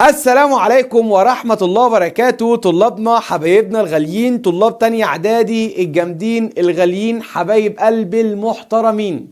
السلام عليكم ورحمة الله وبركاته. طلابنا حبايبنا الغاليين، طلاب تانية اعدادي الجامدين الغاليين، حبايب قلبي المحترمين،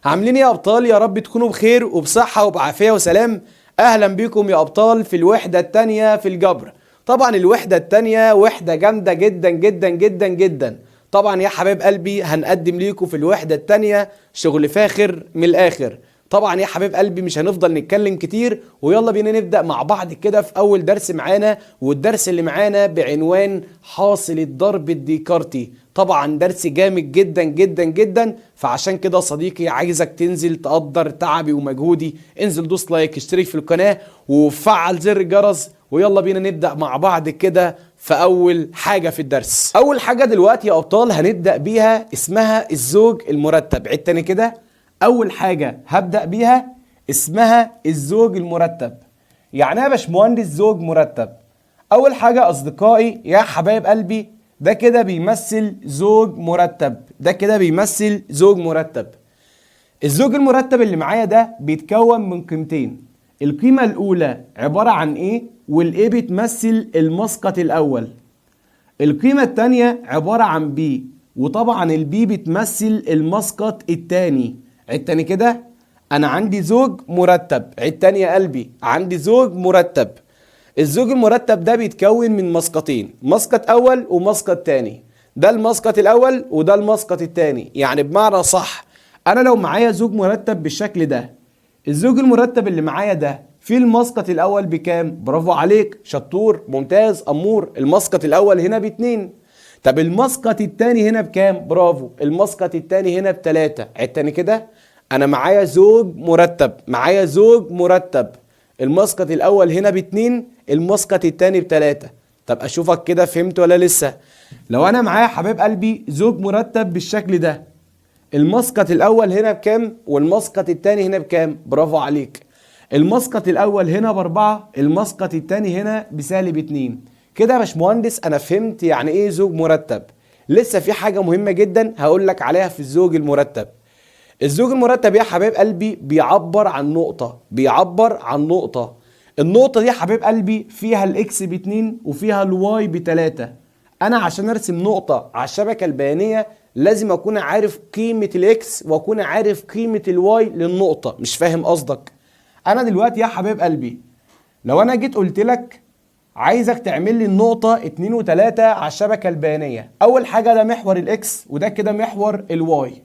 عاملين ايه يا ابطال؟ يا رب تكونوا بخير وبصحة وبعافية وسلام. اهلا بكم يا ابطال في الوحدة التانية في الجبر. طبعا الوحدة التانية وحدة جامدة جدا جدا جدا جدا. طبعا يا حبايب قلبي هنقدم ليكم في الوحدة التانية شغل فاخر من الاخر. طبعا يا حبيب قلبي مش هنفضل نتكلم كتير، ويلا بينا نبدأ مع بعض كده في أول درس معانا، والدرس اللي معانا بعنوان حاصل الضرب الديكارتي. طبعا درس جامد جدا جدا جدا، فعشان كده صديقي عايزك تنزل تقدر تعبي ومجهودي. انزل دوس لايك، اشترك في القناة وفعل زر الجرس، ويلا بينا نبدأ مع بعض كده في أول حاجة في الدرس. أول حاجة دلوقتي يا أبطال هنبدأ بيها اسمها الزوج المرتب. عيد تاني كده. أول حاجة هبدأ بيها اسمها الزوج المرتب. يعني يا باشمهندس زوج مرتب. أول حاجة أصدقائي يا حبايب قلبي، ده كده بيمثل زوج مرتب، ده كده بيمثل زوج مرتب. الزوج المرتب اللي معايا ده بيتكون من قيمتين. القيمة الأولى عبارة عن إيه؟ والإيه بتمثل المسقط الأول. القيمة التانية عبارة عن بي، وطبعا البي بتمثل المسقط التاني. عيد تاني كده، أنا عندي زوج مرتب. عيد تاني يا قلبي، عندي زوج مرتب. الزوج المرتب ده بيتكون من مسقطين، مسقط أول ومسقط تاني. ده المسقط الأول وده المسقط التاني. يعني بمعنى صح، أنا لو معايا زوج مرتب بالشكل ده، الزوج المرتب اللي معايا ده في المسقط الاول بكام؟ برافو عليك، شطور، ممتاز، امور. المسقط الاول هنا باتنين. طب المسقط التاني هنا بكام؟ برافو، المسقط التاني هنا بتلاتة. عيد تاني كده، انا معايا زوج مرتب، معايا زوج مرتب. المسقط الاول هنا باتنين، المسقط التاني بتلاتة. طب اشوفك كده فهمت ولا لسه؟ لو انا معايا حبيب قلبي زوج مرتب بالشكل ده، المسقط الاول هنا بكام والمسقط التاني هنا بكام؟ برافو عليك، المسقط الاول هنا باربعة، المسقط التاني هنا بسالب اتنين. كده يا باشمهندس انا فهمت يعني ايه زوج مرتب. لسه في حاجة مهمة جدا هقول لك عليها في الزوج المرتب. الزوج المرتب يا حبايب قلبي بيعبر عن نقطة، بيعبر عن نقطة. النقطة دي يا حبايب قلبي فيها الاكس باتنين وفيها الواي بتلاتة. انا عشان ارسم نقطة على الشبكة البيانية لازم اكون عارف قيمة الاكس واكون عارف قيمة الواي للنقطة. مش فاهم قصدك؟ انا دلوقتي يا حبايب قلبي لو انا جيت قلت لك عايزك تعمل لي النقطة 2 و3 على الشبكة البيانية، اول حاجة ده محور الاكس وده كده محور الواي،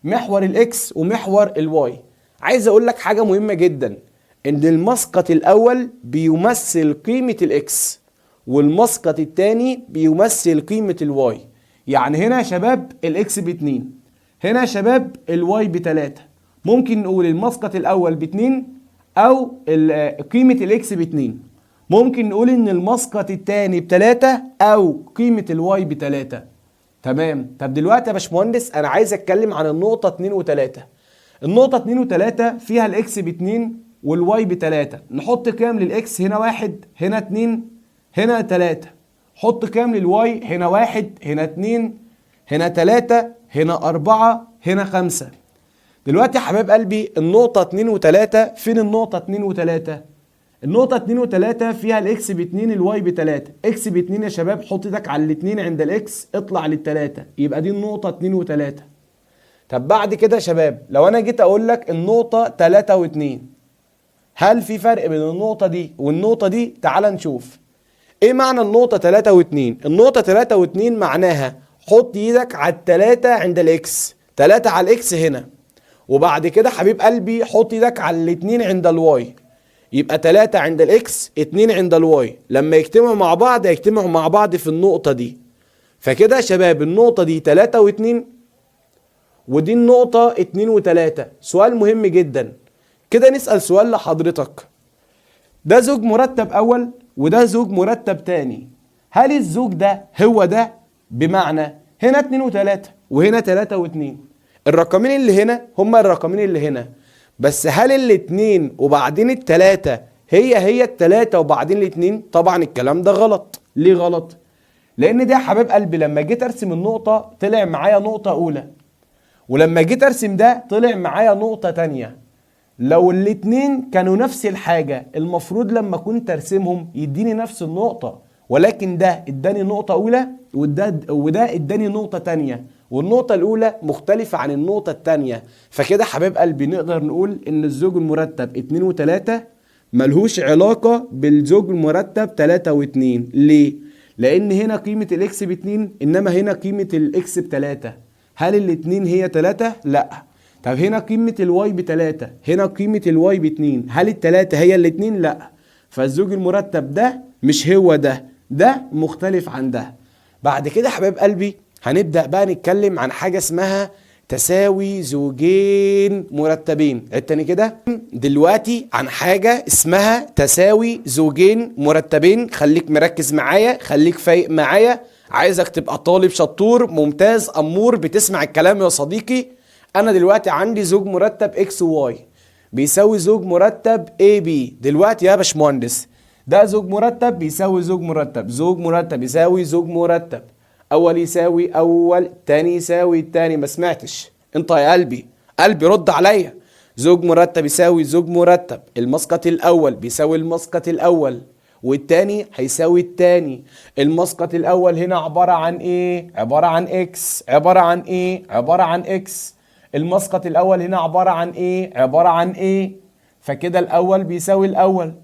محور الاكس ومحور الواي. عايز اقول لك حاجة مهمة جدا، ان المسقط الاول بيمثل قيمة الاكس والمسقط الثاني بيمثل قيمة الواي. يعني هنا يا شباب الاكس باتنين، هنا يا شباب الواي بتلاتة. ممكن نقول المسقط الاول باتنين او قيمة الاكس باتنين. ممكن نقول ان المسقط الثاني بتلاتة او قيمة الواي بتلاتة. تمام. طب دلوقتي يا باشمهندس انا عايز اتكلم عن النقطة 2 و3. النقطة 2 و3 فيها الاكس ب2 والواي ب3. نحط كام للاكس؟ هنا 1 هنا 2 هنا 3. حط كام للواي؟ هنا 1 هنا 2 هنا 3 هنا 4 هنا 5. دلوقتي يا حبايب قلبي النقطة 2 و3، فين النقطة 2 و3؟ النقطة 2 و3 فيها الاكس ب2 الواي ب3. اكس ب2 يا شباب حط ايدك على الاتنين عند الاكس اطلع لل3، يبقى دي النقطة 2 و3. طب بعد كده يا شباب لو انا جيت اقول لك النقطة 3 و2، هل في فرق بين النقطة دي والنقطة دي؟ تعال نشوف. ايه معنى النقطة 3 و2؟ النقطة 3 و2 معناها حط ايدك على التلاتة عند الاكس، 3 على الاكس هنا، وبعد كده حبيب قلبي حط ايدك على الاتنين عند الواي، يبقى 3 عند الاكس 2 عند الواي. لما يجتمعوا مع بعض هيجتمعوا مع بعض في النقطة دي. فكده يا شباب النقطة دي 3 و2 ودي النقطة 2 و3. سؤال مهم جدا كده، نسأل سؤال لحضرتك. ده زوج مرتب أول وده زوج مرتب تاني، هل الزوج ده هو ده؟ بمعنى هنا 2 و3 وهنا 3 و2، الرقمين اللي هنا هما الرقمين اللي هنا، بس هل الاتنين وبعدين التلاتة هي التلاتة وبعدين الاتنين؟ طبعا الكلام ده غلط. ليه غلط؟ لأن ده يا حباب قلبي لما جيت أرسم النقطة طلع معايا نقطة أولى، ولما جيت أرسم ده طلع معايا نقطة تانية. لو الاتنين كانوا نفس الحاجة المفروض لما كنت ارسمهم يديني نفس النقطة، ولكن ده اداني نقطة اولى وده اداني نقطة تانية، والنقطة الاولى مختلفة عن النقطة التانية. فكده حبايب قلبي نقدر نقول ان الزوج المرتب 2 و3 ملهوش علاقة بالزوج المرتب 3 و2. ليه؟ لان هنا قيمة الاكس ب2 انما هنا قيمة الاكس ب3. هل الاتنين هي 3؟ لا. طب هنا قيمة الواي ب3، هنا قيمة الواي ب2، هل التلاتة هي الاتنين؟ لا. فالزوج المرتب ده مش هو ده مختلف عن ده. بعد كده حبايب قلبي هنبدأ بقى نتكلم عن حاجة اسمها تساوي زوجين مرتبين. التاني كده دلوقتي عن حاجة اسمها تساوي زوجين مرتبين. خليك مركز معايا، خليك فايق معايا، عايزك تبقى طالب شطور ممتاز أمور بتسمع الكلام يا صديقي. انا دلوقتي عندي زوج مرتب اكس وواي بيساوي زوج مرتب اي بي. دلوقتي يا باشمهندس ده زوج مرتب بيساوي زوج مرتب، زوج مرتب يساوي زوج مرتب، اول يساوي اول، تاني يساوي التاني. ما سمعتش انت يا قلبي؟ قلبي رد عليا. زوج مرتب يساوي زوج مرتب، المسقط الاول بيساوي المسقط الاول والتاني هيساوي التاني. المسقط الاول هنا عبارة عن ايه؟ عبارة عن اكس. عبارة عن ايه؟ عبارة عن اكس. المسقط الاول هنا عبارة عن ايه؟ عبارة عن ايه؟ فكده الاول بيساوي الاول،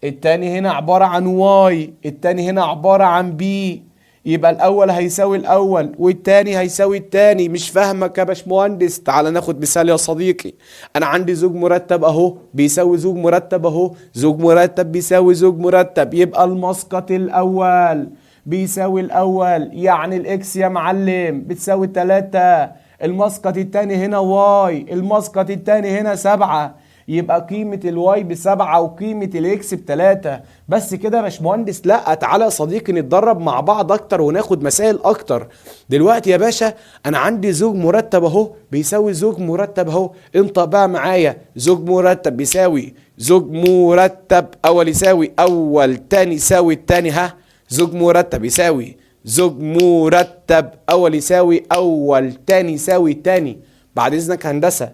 التاني هنا عبارة عن واي، التاني هنا عبارة عن بي. يبقى الاول هيساوي الاول والتاني هيساوي التاني. مش فاهمك يا باشمهندس؟ تعال ناخد مثال يا صديقي. انا عندي زوج مرتب اهو بيساوي زوج مرتب اهو، زوج مرتب بيساوي زوج مرتب، يبقى المسقط الاول بيساوي الاول، يعني الاكس يا معلم بتساوي 3. المسقط التاني هنا واي، المسقط التاني هنا 7، يبقى قيمة الواي ب7 وقيمة الاكس ب3. بس كده يا باشمهندس؟ لا، تعالى يا صديقي نتدرب مع بعض اكتر وناخد مسائل اكتر. دلوقتي يا باشا انا عندي زوج مرتب اهو بيساوي زوج مرتب اهو. انطق بقى معايا، زوج مرتب بيساوي زوج مرتب، اول يساوي اول، تاني يساوي التاني. ها، زوج مرتب يساوي زوج مرتب، اول يساوي اول، تاني يساوي تاني. بعد اذنك هندسه،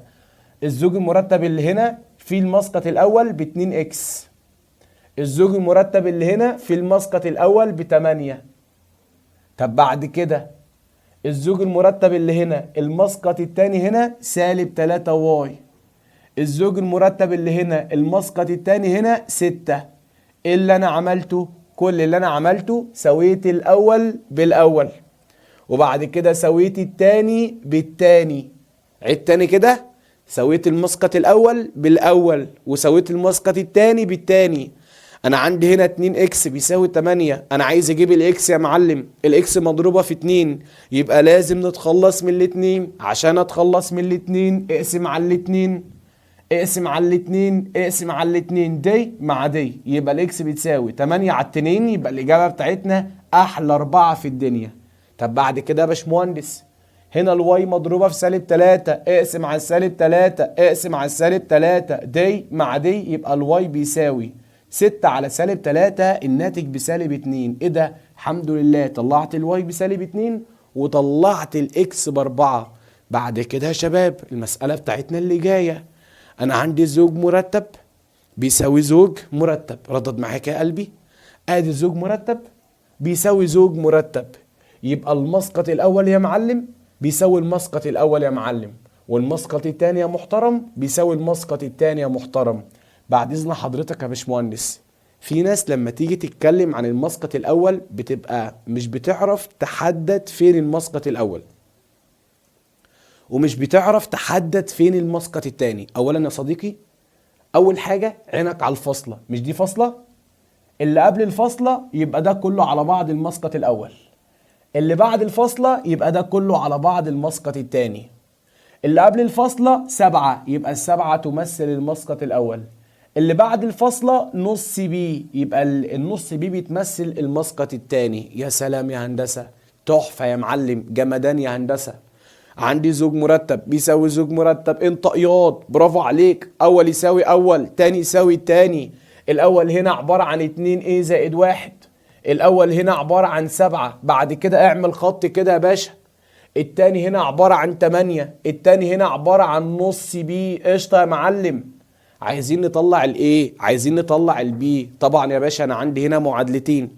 الزوج المرتب اللي هنا في المسقط الاول ب2 اكس، الزوج المرتب اللي هنا في المسقط الاول ب8. طب بعد كده الزوج المرتب اللي هنا المسقط التاني هنا -3 واي، الزوج المرتب اللي هنا المسقط التاني هنا 6. ايه اللي انا عملته؟ كل اللي انا عملته سويت الاول بالاول وبعد كده سويت التاني بالتاني. عيد تاني كده، سويت المسقط الاول بالاول وسويت المسقط التاني بالتاني. انا عندي هنا 2 اكس بيساوي 8. انا عايز اجيب الاكس يا معلم، الاكس مضروبه في 2، يبقى لازم نتخلص من الاتنين. عشان اتخلص من الاتنين اقسم على الاتنين، اقسم على الاتنين، اقسم على الاتنين، دي مع دي، يبقى الاكس بتساوي 8 على 2، يبقى الاجابه بتاعتنا احلى 4 في الدنيا. طب بعد كده يا باشمهندس هنا الواي مضروبه في -3، اقسم على -3، اقسم على -3، دي مع دي، يبقى الواي بيساوي 6 على -3، الناتج ب2. ايه ده؟ الحمد لله طلعت الواي ب2 وطلعت الاكس ب4. بعد كده يا شباب المساله بتاعتنا اللي جايه، انا عندي زوج مرتب بيساوي زوج مرتب. ردد معاك يا قلبي، ادي زوج مرتب بيساوي زوج مرتب، يبقى المسقط الاول يا معلم بيساوي المسقط الاول يا معلم، والمسقط الثاني يا محترم بيساوي المسقط الثاني يا محترم. بعد اذن حضرتك يا باشمهندس، في ناس لما تيجي تتكلم عن المسقط الاول بتبقى مش بتعرف تحدد فين المسقط الاول ومش بتعرف تحدد فين المسقط الثاني. اولا يا صديقي، اول حاجه عينك على الفاصله، مش دي فاصله؟ اللي قبل الفاصله يبقى ده كله على بعض المسقط الاول، اللي بعد الفاصله يبقى ده كله على بعض المسقط الثاني، اللي قبل الفاصله 7 يبقى ال7 تمثل المسقط الاول، اللي بعد الفاصله نص بي يبقى النص بي بتمثل المسقط الثاني. يا سلام يا هندسه، تحفه يا معلم، جمدان يا هندسه. عندي زوج مرتب بيساوي زوج مرتب، انطقيات، برافو عليك. اول يساوي اول، تاني يساوي التاني. الاول هنا عباره عن 2 زائد 1، الاول هنا عباره عن 7. بعد كده اعمل خط كده يا باشا، التاني هنا عباره عن 8، التاني هنا عباره عن نص بي. قشطه يا معلم. عايزين نطلع الايه؟ عايزين نطلع البي. طبعا يا باشا انا عندي هنا معادلتين،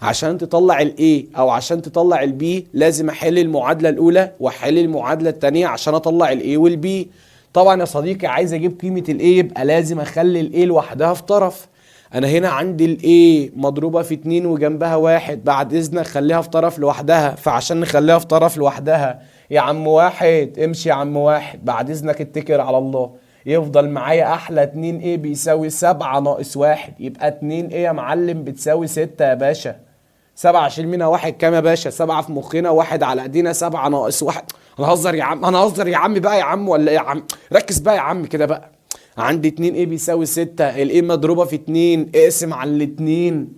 عشان تطلع الايه او عشان تطلع البي لازم احل المعادله الاولى واحل المعادله الثانيه عشان اطلع الايه والبي. طبعا يا صديقي عايز اجيب قيمه الايه يبقى لازم اخلي الايه لوحدها في طرف. انا هنا عندي الايه مضروبه في 2 وجنبها 1، بعد اذنك خليها في طرف لوحدها. فعشان نخليها في طرف لوحدها يا عم واحد امشي يا عم واحد، بعد اذنك اتكل على الله، يفضل معايا احلى 2 ايه بيساوي 7 ناقص 1، يبقى 2 ايه يا معلم بتساوي 6 يا باشا. 7 شيل منها واحد كام يا باشا؟ 7 في مخنا، واحد على ايدينا، 7 ناقص 1. هنهزر يا عم، هنهزر يا عم بقى يا عم ولا ايه يا عم؟ ركز بقى يا عم كده بقى. عندي 2 ايه بيساوي 6، الايه مضروبه في 2، اقسم على الاتنين،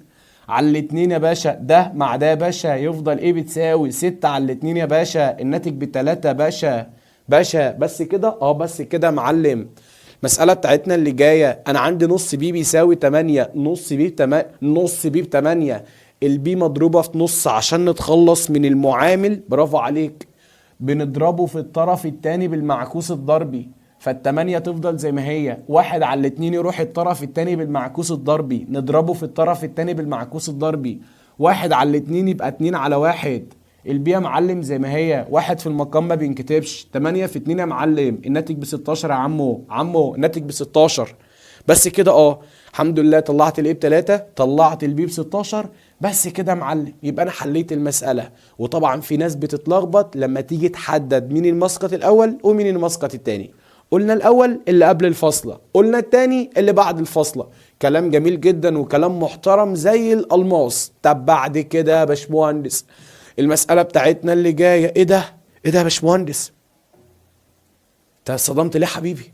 على الاتنين يا باشا، ده مع ده يا باشا يفضل ايه بتساوي 6 على الاتنين يا باشا، الناتج ب3 يا باشا. باشا بس كده؟ بس كده يا معلم. المسألة بتاعتنا اللي جاية أنا عندي نص بي بيساوي 8، نص بي ب 8، البي مضروبة في نص عشان نتخلص من المعامل. برافو عليك. بنضربه في الطرف التاني بالمعكوس الضربي، فالتمانية تفضل زي ما هي، واحد على الاتنين يروح الطرف التاني بالمعكوس الضربي، نضربه في الطرف التاني بالمعكوس الضربي، واحد على الاتنين يبقى 2 على 1. البي يا معلم زي ما هي، واحد في المقام ما بينكتبش، 8 في 2 يا معلم الناتج ب 16 يا عمو الناتج ب 16. بس كده الحمد لله طلعت الايه ب3، طلعت البي ب 16. بس كده يا معلم يبقى انا حليت المساله. وطبعا في ناس بتتلخبط لما تيجي تحدد مين المسقط الاول ومين المسقط الثاني. قلنا الاول اللي قبل الفاصله، قلنا الثاني اللي بعد الفاصله. كلام جميل جدا وكلام محترم زي الالماس. طب بعد كده يا باشمهندس المساله بتاعتنا اللي جايه، ايه ده يا باشمهندس؟ انت صدمت ليه حبيبي؟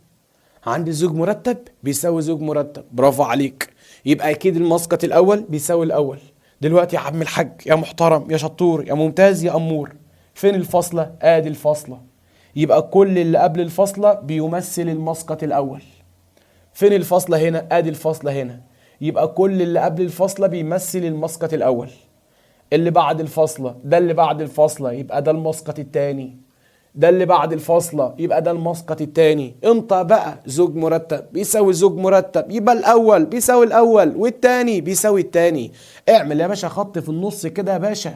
عندي زوج مرتب بيساوي زوج مرتب، برافو عليك، يبقى اكيد المسقط الاول بيساوي الاول. دلوقتي يا عم الحاج يا محترم يا شطور يا ممتاز يا امور، فين الفاصله؟ ادي الفاصله، يبقى كل اللي قبل الفاصله بيمثل المسقط الاول. فين الفاصله؟ هنا، ادي الفاصله هنا، يبقى كل اللي قبل الفاصله بيمثل المسقط الاول. اللي بعد الفاصله ده اللي بعد الفاصله يبقى ده المسقط الثاني، ده اللي بعد الفاصلة يبقى ده المسقط التاني. انت بقى زوج مرتب بيساوي زوج مرتب، يبقى الأول بيساوي الأول والتاني بيساوي التاني. اعمل يا باشا خط في النص كده يا باشا.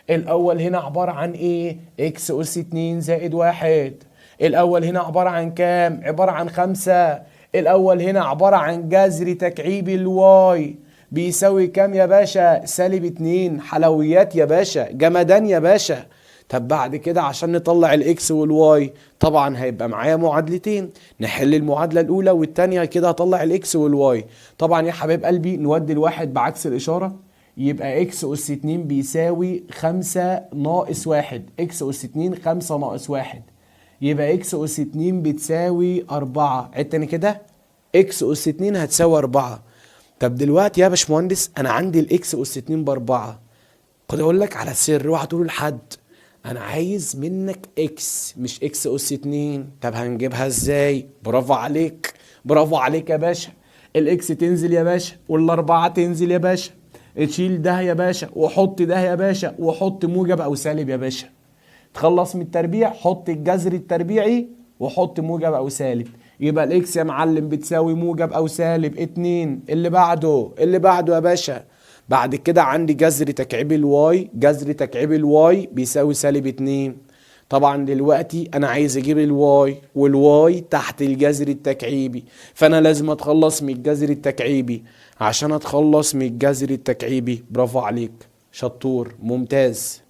الأول هنا عبارة عن إيه؟ إكس أس 2 زائد 1. الأول هنا عبارة عن كام؟ عبارة عن 5. الأول هنا عبارة عن جذر تكعيب الواي بيساوي كام يا باشا؟ سالب 2. حلويات يا باشا، جمدان يا باشا. طب بعد كده عشان نطلع الاكس والواي طبعا هيبقى معايا معادلتين، نحل المعادله الاولى والثانيه كده هطلع الاكس والواي. طبعا يا حبايب قلبي نودي الواحد بعكس الاشاره، يبقى اكس اس 2 بيساوي 5 ناقص 1، اكس اس 2 5 ناقص 1، يبقى اكس اس 2 بتساوي 4. عد تاني كده، اكس اس 2 هتساوي 4. طب دلوقتي يا باشمهندس انا عندي الاكس اس 2 ب4. خد اقول لك على سر، اوعى تقول لحد، انا عايز منك اكس مش اكس اس 2. طب هنجيبها ازاي؟ برافو عليك، برافو عليك يا باشا. الاكس تنزل يا باشا والاربعه تنزل يا باشا، تشيل ده يا باشا وحط ده يا باشا وحط موجب او سالب يا باشا. تخلص من التربيع حط الجذر التربيعي وحط موجب او سالب، يبقى الاكس يا معلم بتساوي موجب او سالب 2. اللي بعده يا باشا. بعد كده عندي جذر تكعيب الواي، جذر تكعيب الواي بيساوي سالب 2. طبعا دلوقتي انا عايز اجيب الواي، والواي تحت الجذر التكعيبي، فانا لازم اتخلص من الجذر التكعيبي. عشان اتخلص من الجذر التكعيبي، برافو عليك شطور ممتاز،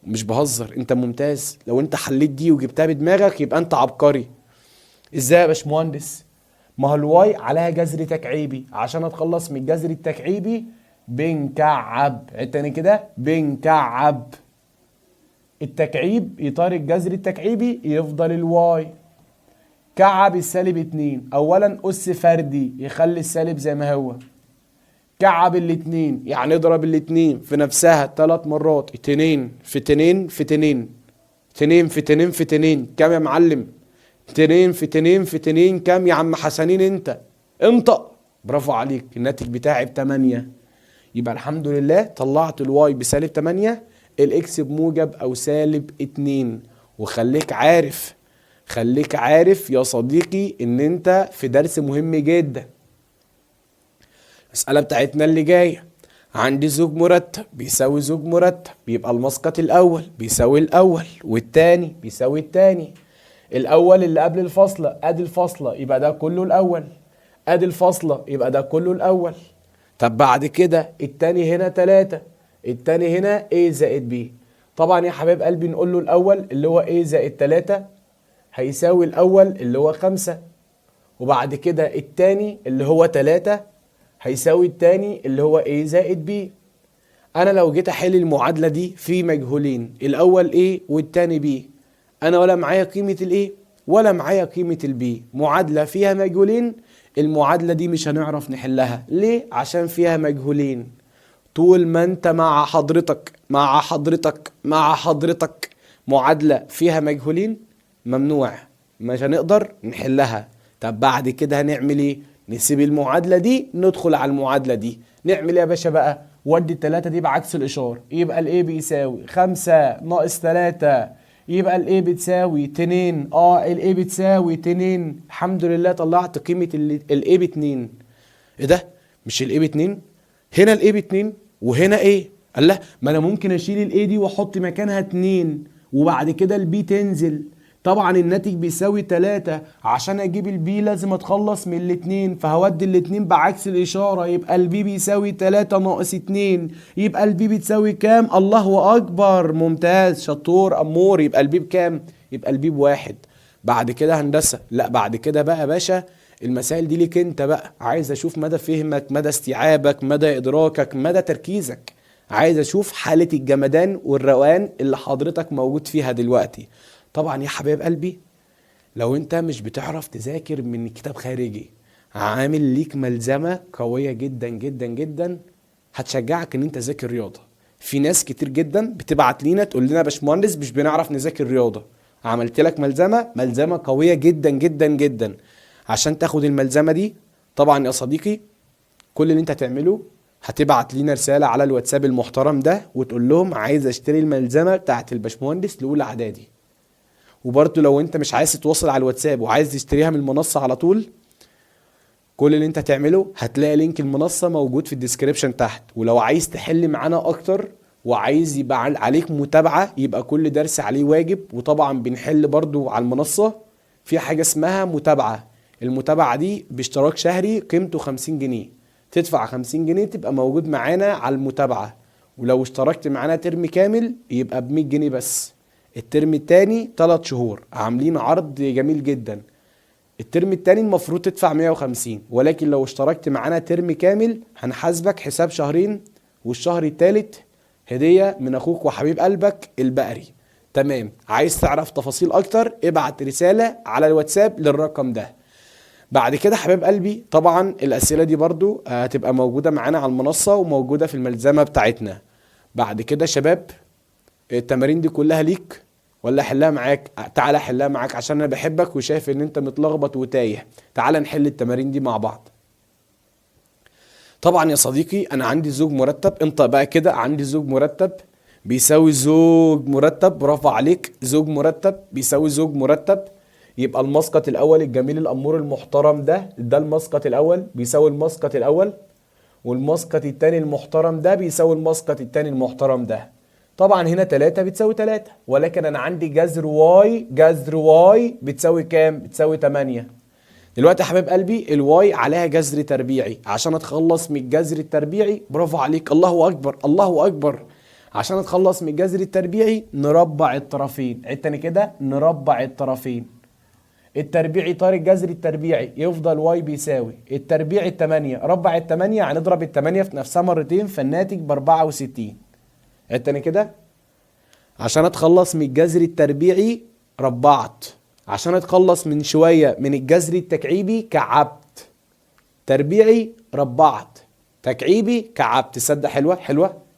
مش بهزر انت ممتاز. لو انت حليت دي وجبتها بدماغك يبقى انت عبقري. ازاي يا باشمهندس؟ ما هو الواي عليها جذر تكعيبي، عشان اتخلص من الجذر التكعيبي بنكعب. تاني كده، بنكعب التكعيب يطار الجذر التكعيبي يفضل الواي. كعب السالب 2، اولا اس فردي يخلي السالب زي ما هو، كعب الاتنين يعني اضرب الاتنين في نفسها 3 مرات، 2 في 2 في 2، 2 في 2 في 2 كام يا معلم؟ 2 في 2 في 2 كام يا عم حسنين؟ انت انطق، برافو عليك. الناتج بتاعي ب8. يبقى الحمد لله طلعت الواي بسالب 8، الاكس بموجب او سالب 2. وخليك عارف، خليك عارف يا صديقي ان انت في درس مهم جدا. المسألة بتاعتنا اللي جاية، عندي زوج مرتب بيساوي زوج مرتب، يبقى المسقط الأول بيساوي الأول والتاني بيساوي التاني. الأول اللي قبل الفاصلة، أدي الفاصلة يبقى ده كله الأول، أدي الفاصلة يبقى ده كله الأول. طب بعد كده التاني هنا 3، التاني هنا A زائد B. طبعا يا حبايب قلبي نقول له الأول اللي هو A زائد 3 هيساوي الأول اللي هو 5، وبعد كده التاني اللي هو 3 هيساوي التاني اللي هو A زائد B. انا لو جيت احل المعادلة دي في مجهولين، الاول A والتاني B، انا ولا معايا قيمة ال A ولا معايا قيمة ال B، معادلة فيها مجهولين، المعادلة دي مش هنعرف نحلها. ليه؟ عشان فيها مجهولين. طول ما انت مع حضرتك معادلة فيها مجهولين ممنوع، مش هنقدر نحلها. طب بعد كده هنعمل ايه؟ نسيب المعادلة دي ندخل على المعادلة دي. نعمل ايه يا باشا بقى؟ ودي التلاتة دي بعكس الاشارة، يبقى الايه بيساوي 5 ناقص 3، يبقى الايه بتساوي 2. الايه بتساوي 2. الحمد لله طلعت قيمة الايه ب2. ايه ده؟ مش الايه ب2؟ هنا الايه ب2 وهنا ايه؟ قال لا، ما انا ممكن اشيل الايه دي واحط مكانها 2 وبعد كده البي تنزل. طبعا الناتج بيساوي 3، عشان اجيب البي لازم اتخلص من الاتنين، فهودي الاتنين بعكس الاشارة، يبقى البي بيساوي 3 ناقص 2، يبقى البي بتساوي كام؟ الله اكبر، ممتاز، شطور امور. يبقى البي بكام؟ يبقى البي ب1. بعد كده هندسة، لا بعد كده بقى يا باشا المسائل دي ليك انت بقى، عايز اشوف مدى فهمك، مدى استيعابك، مدى ادراكك، مدى تركيزك، عايز اشوف حالة الجمدان والروقان اللي حضرتك موجود فيها دلوقتي. طبعا يا حبايب قلبي لو انت مش بتعرف تذاكر من كتاب خارجي، عامل ليك ملزمة قوية جدا جدا جدا هتشجعك ان انت تذاكر رياضة. في ناس كتير جدا بتبعت لينا تقول لنا يا باشمهندس مش بنعرف نذاكر رياضة، عملت لك ملزمة قوية جدا جدا جدا. عشان تاخد الملزمة دي طبعا يا صديقي كل اللي انت هتعمله هتبعت لينا رسالة على الواتساب المحترم ده وتقول لهم عايز اشتري الملزمة بتاعت الباشمهندس لأولى اعدادي. وبرضه لو انت مش عايز تتواصل على الواتساب وعايز تشتريها من المنصة على طول، كل اللي انت تعمله هتلاقي لينك المنصة موجود في الديسكريبشن تحت. ولو عايز تحل معانا اكتر وعايز يبقى عليك متابعة، يبقى كل درس عليه واجب، وطبعا بنحل برضه على المنصة في حاجة اسمها متابعة. المتابعة دي باشتراك شهري قيمته 50 جنيه، تدفع 50 جنيه تبقى موجود معانا على المتابعة. ولو اشتركت معانا ترم كامل يبقى ب100 جنيه بس. الترم التاني 3 شهور عاملين عرض جميل جدا، الترم التاني المفروض تدفع 150، ولكن لو اشتركت معانا ترم كامل هنحاسبك حساب شهرين، والشهر التالت هدية من اخوك وحبيب قلبك البقري. تمام؟ عايز تعرف تفاصيل اكتر ابعت رسالة على الواتساب للرقم ده. بعد كده حبيب قلبي طبعا الاسئلة دي برضو هتبقى موجودة معانا على المنصة وموجودة في الملزمة بتاعتنا. بعد كده شباب التمارين دي كلها ليك ولا احلها معاك؟ تعالى احلها معاك عشان انا بحبك وشايف ان انت متلخبط وتايه. تعالى نحل التمارين دي مع بعض. طبعا يا صديقي انا عندي زوج مرتب، انت بقى كده عندي زوج مرتب بيساوي زوج مرتب، برافو عليك، زوج مرتب بيساوي زوج مرتب. يبقى المسقط الاول الجميل الامور المحترم ده المسقط الاول بيساوي المسقط الاول، والمسقط التاني المحترم ده بيساوي المسقط التاني المحترم ده. طبعا هنا 3 بتساوي 3، ولكن انا عندي جذر واي بتساوي كام؟ بتساوي 8. دلوقتي يا حبيب قلبي الواي عليها جذر تربيعي، عشان اتخلص من الجذر التربيعي برافو عليك الله اكبر الله اكبر، عشان اتخلص من الجذر التربيعي نربع الطرفين. عيد تاني كده، نربع الطرفين. التربيعي طار الجذر التربيعي يفضل واي بيساوي التربيعي 8، ربع 8 هنضرب ال8 في نفسها مرتين فالناتج ب64. عيد تاني كده، عشان اتخلص من الجذر التربيعي ربعت، عشان اتخلص من شوية من الجذر التكعيبي كعبت. تربيعي ربعت، تكعيبي كعبت. تصدق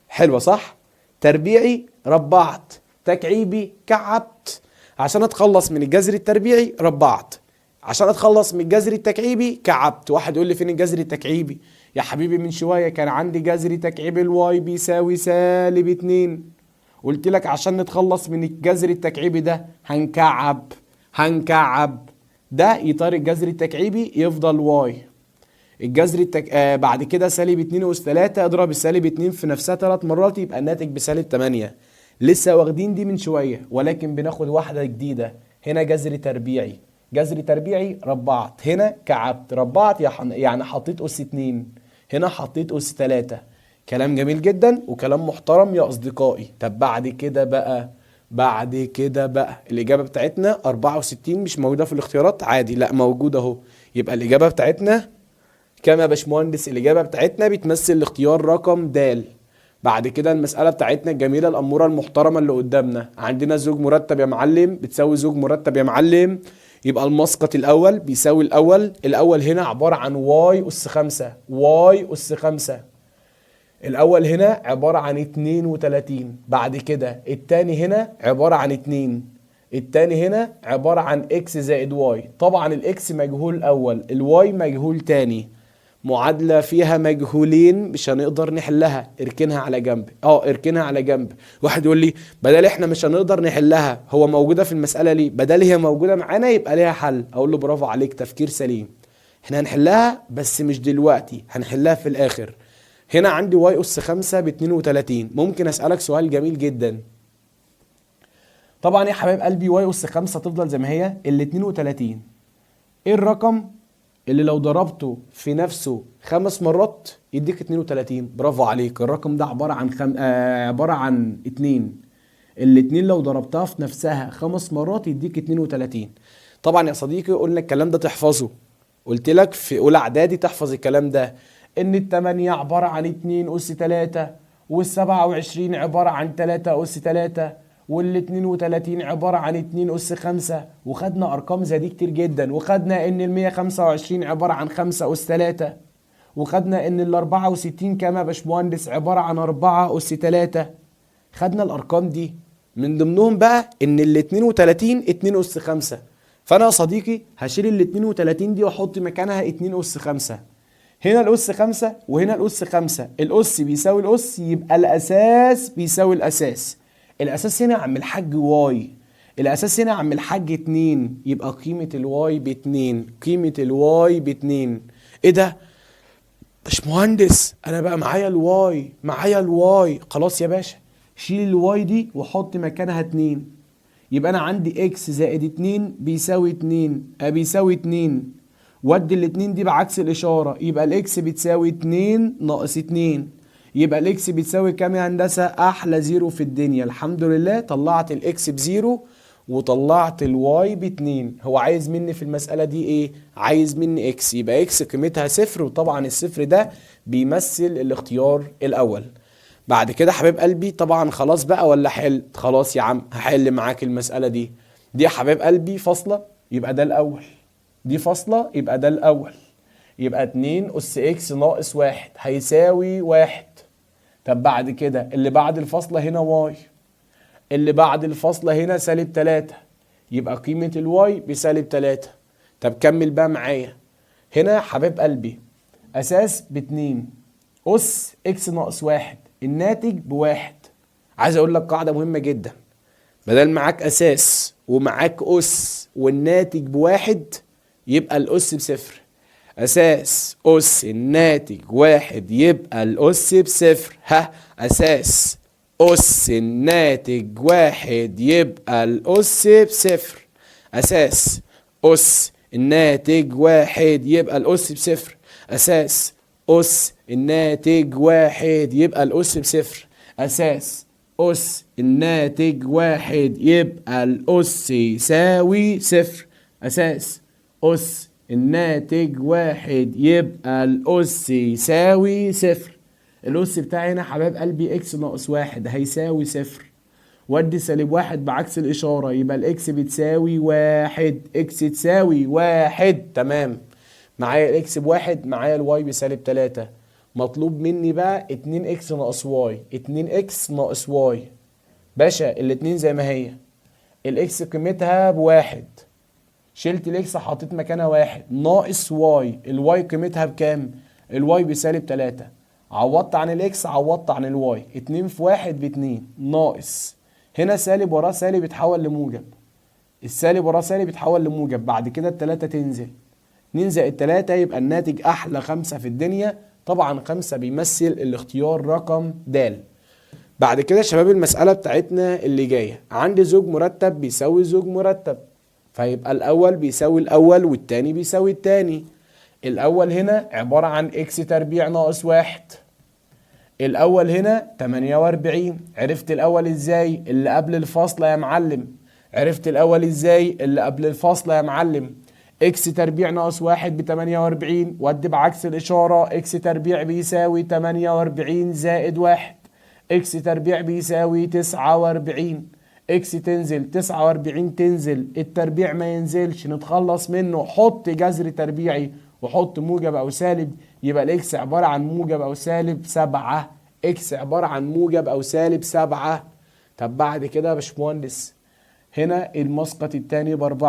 حلوة صح؟ تربيعي ربعت، تكعيبي كعبت. عشان اتخلص من الجذر التربيعي ربعت، عشان اتخلص من الجذر التكعيبي كعبت. واحد يقول لي فين الجذر التكعيبي؟ يا حبيبي من شوية كان عندي جذر تكعيب الواي بيساوي -2، قلت لك عشان نتخلص من الجذر التكعيبي ده هنكعب، هنكعب ده يطير الجذر التكعيبي يفضل واي. الجذر بعد كده سالب 2 أس 3 اضرب السالب 2 في نفسها 3 مرات يبقى الناتج بسالب 8. لسه واخدين دي من شوية ولكن بناخد واحدة جديدة. هنا جذر تربيعي، جذر تربيعي ربعت، هنا كعبت، ربعت يعني حطيت أس 2، هنا حطيت أس 3. كلام جميل جدا وكلام محترم يا أصدقائي. طب بعد كده بقى الإجابة بتاعتنا 64 مش موجودة في الاختيارات عادي، لا موجودة اهو. يبقى الإجابة بتاعتنا كام يا باشمهندس؟ الإجابة بتاعتنا بتمثل الاختيار رقم د. بعد كده المسألة بتاعتنا الجميلة الأمورة المحترمة اللي قدامنا، عندنا زوج مرتب يا معلم بتساوي زوج مرتب يا معلم، يبقى المسقط الأول بيساوي الأول هنا عبارة عن واي أس 5. واي أس 5 الأول هنا عبارة عن 32. بعد كده التاني هنا عبارة عن 2. التاني هنا عبارة عن اكس زائد واي. طبعا الاكس مجهول أول، الواي مجهول تاني. معادلة فيها مجهولين مش هنقدر نحلها، اركنها على جنب. اركنها على جنب. واحد يقول لي بدل احنا مش هنقدر نحلها، هو موجودة في المسألة ليه؟ بدل هي موجودة معانا يبقى ليها حل. اقول له برافو عليك، تفكير سليم. احنا هنحلها بس مش دلوقتي، هنحلها في الاخر. هنا عندي واي أس 5 ب 32. ممكن اسألك سؤال جميل جدا. طبعا يا حبايب قلبي واي أس 5 تفضل زي ما هي ال 32. ايه الرقم اللي لو ضربته في نفسه 5 مرات يديك 32؟ برافو عليك، الرقم ده عبارة عن عبارة عن 2. الاتنين لو ضربتها في نفسها 5 مرات يديك 32. طبعا يا صديقي قلنا الكلام ده تحفظه، قلت لك في اولى اعدادي تحفظ الكلام ده، ان ال8 عبارة عن 2 أس 3، وال27 عبارة عن 3 أس 3، وال32 عبارة عن 2 أس 5. وخدنا أرقام زي دي كتير جدا. وخدنا إن ال125 عبارة عن 5 أس 3، وخدنا إن ال64 كام يا باشمهندس عبارة عن 4 أس 3. خدنا الأرقام دي. من ضمنهم بقى إن ال32 2 أس 5. فأنا يا صديقي هشيل ال32 دي وأحط مكانها 2 أس 5. هنا الأس 5 وهنا الأس 5. الأس بيساوي الأس يبقى الأساس بيساوي الأساس. الأساس هنا يا عم الحاج واي، الأساس هنا يا عم الحاج 2، يبقى قيمة الواي ب2. قيمة الواي ب2. إيه ده؟ باشمهندس أنا بقى معايا الواي. خلاص يا باشا، شيل الواي دي وحط مكانها 2. يبقى أنا عندي إكس زائد 2 بيساوي 2 بيساوي 2. ودي الاتنين دي بعكس الإشارة، يبقى الإكس بتساوي 2 ناقص 2. يبقى الإكس بتساوي كام يا هندسة؟ أحلى زيرو في الدنيا. الحمد لله طلعت الإكس بزيرو وطلعت الواي ب2. هو عايز مني في المسألة دي إيه؟ عايز مني إكس، يبقى إكس قيمتها 0، وطبعا الصفر ده بيمثل الاختيار الأول. بعد كده حبيب قلبي طبعا خلاص بقى ولا حل؟ خلاص يا عم هحل معاك المسألة دي. دي يا حبيب قلبي فاصلة يبقى ده الأول، دي فاصلة يبقى ده الأول. يبقى 2 أس إكس ناقص 1 هيساوي 1. طب بعد كده اللي بعد الفاصلة هنا واي، اللي بعد الفاصلة هنا سالب 3، يبقى قيمة الواي بسالب 3. طب كمل بقى معايا. هنا يا حبيب قلبي أساس ب2 أس إكس ناقص 1، الناتج ب1. عايز أقول لك قاعدة مهمة جدا. بدل معاك أساس ومعاك أس والناتج ب1 يبقى الأس ب0. أساس أس الناتج 1 يبقى الأس ب0. أساس أس الناتج 1 يبقى الأس ب0. أساس أس الناتج 1 يبقى الأس ب0. أساس أس الناتج 1 يبقى الأس ب0. أساس أس الناتج 1 يبقى الأس يساوي 0. أساس أس الناتج 1 يبقى الأس يساوي 0. الأس بتاعي هنا حبايب قلبي إكس ناقص 1 هيساوي 0. ودي سالب 1 بعكس الإشارة يبقى الإكس بتساوي 1. إكس تساوي 1. تمام. معايا الإكس ب1، معايا الواي بسالب 3. مطلوب مني بقى 2 إكس ناقص واي. 2 إكس ناقص واي باشا الاتنين زي ما هي. الإكس قيمتها ب1، شلت الاكس حطيت مكانها 1 ناقص واي. الواي قيمتها بكام؟ الواي بسالب 3. عوضت عن الاكس عوضت عن الواي. 2 في 1 ب2 ناقص، هنا سالب وراه سالب اتحول لموجب. السالب وراه سالب يتحول لموجب، بعد كده التلاتة تنزل، 2 زائد 3 يبقى الناتج أحلى 5 في الدنيا. طبعا 5 بيمثل الاختيار رقم د. بعد كده يا شباب المسألة بتاعتنا اللي جاية، عندي زوج مرتب بيساوي زوج مرتب، فيبقى الأول بيساوي الأول والتاني بيساوي التاني. الأول هنا عبارة عن إكس تربيع ناقص 1. الأول هنا 48. عرفت الأول إزاي؟ اللي قبل الفاصلة يا معلم. عرفت الأول إزاي؟ اللي قبل الفاصلة يا معلم. إكس تربيع ناقص 1 ب48، ودي بعكس الإشارة، إكس تربيع بيساوي 48 زائد 1. إكس تربيع بيساوي 49. إكس تنزل 49 تنزل، التربيع ما ينزلش نتخلص منه، حط جذر تربيعي وحط موجب أو سالب، يبقى الإكس عبارة عن موجب أو سالب 7. إكس عبارة عن موجب أو سالب 7. طب بعد كده يا باشمهندس، هنا المسقط التاني ب4،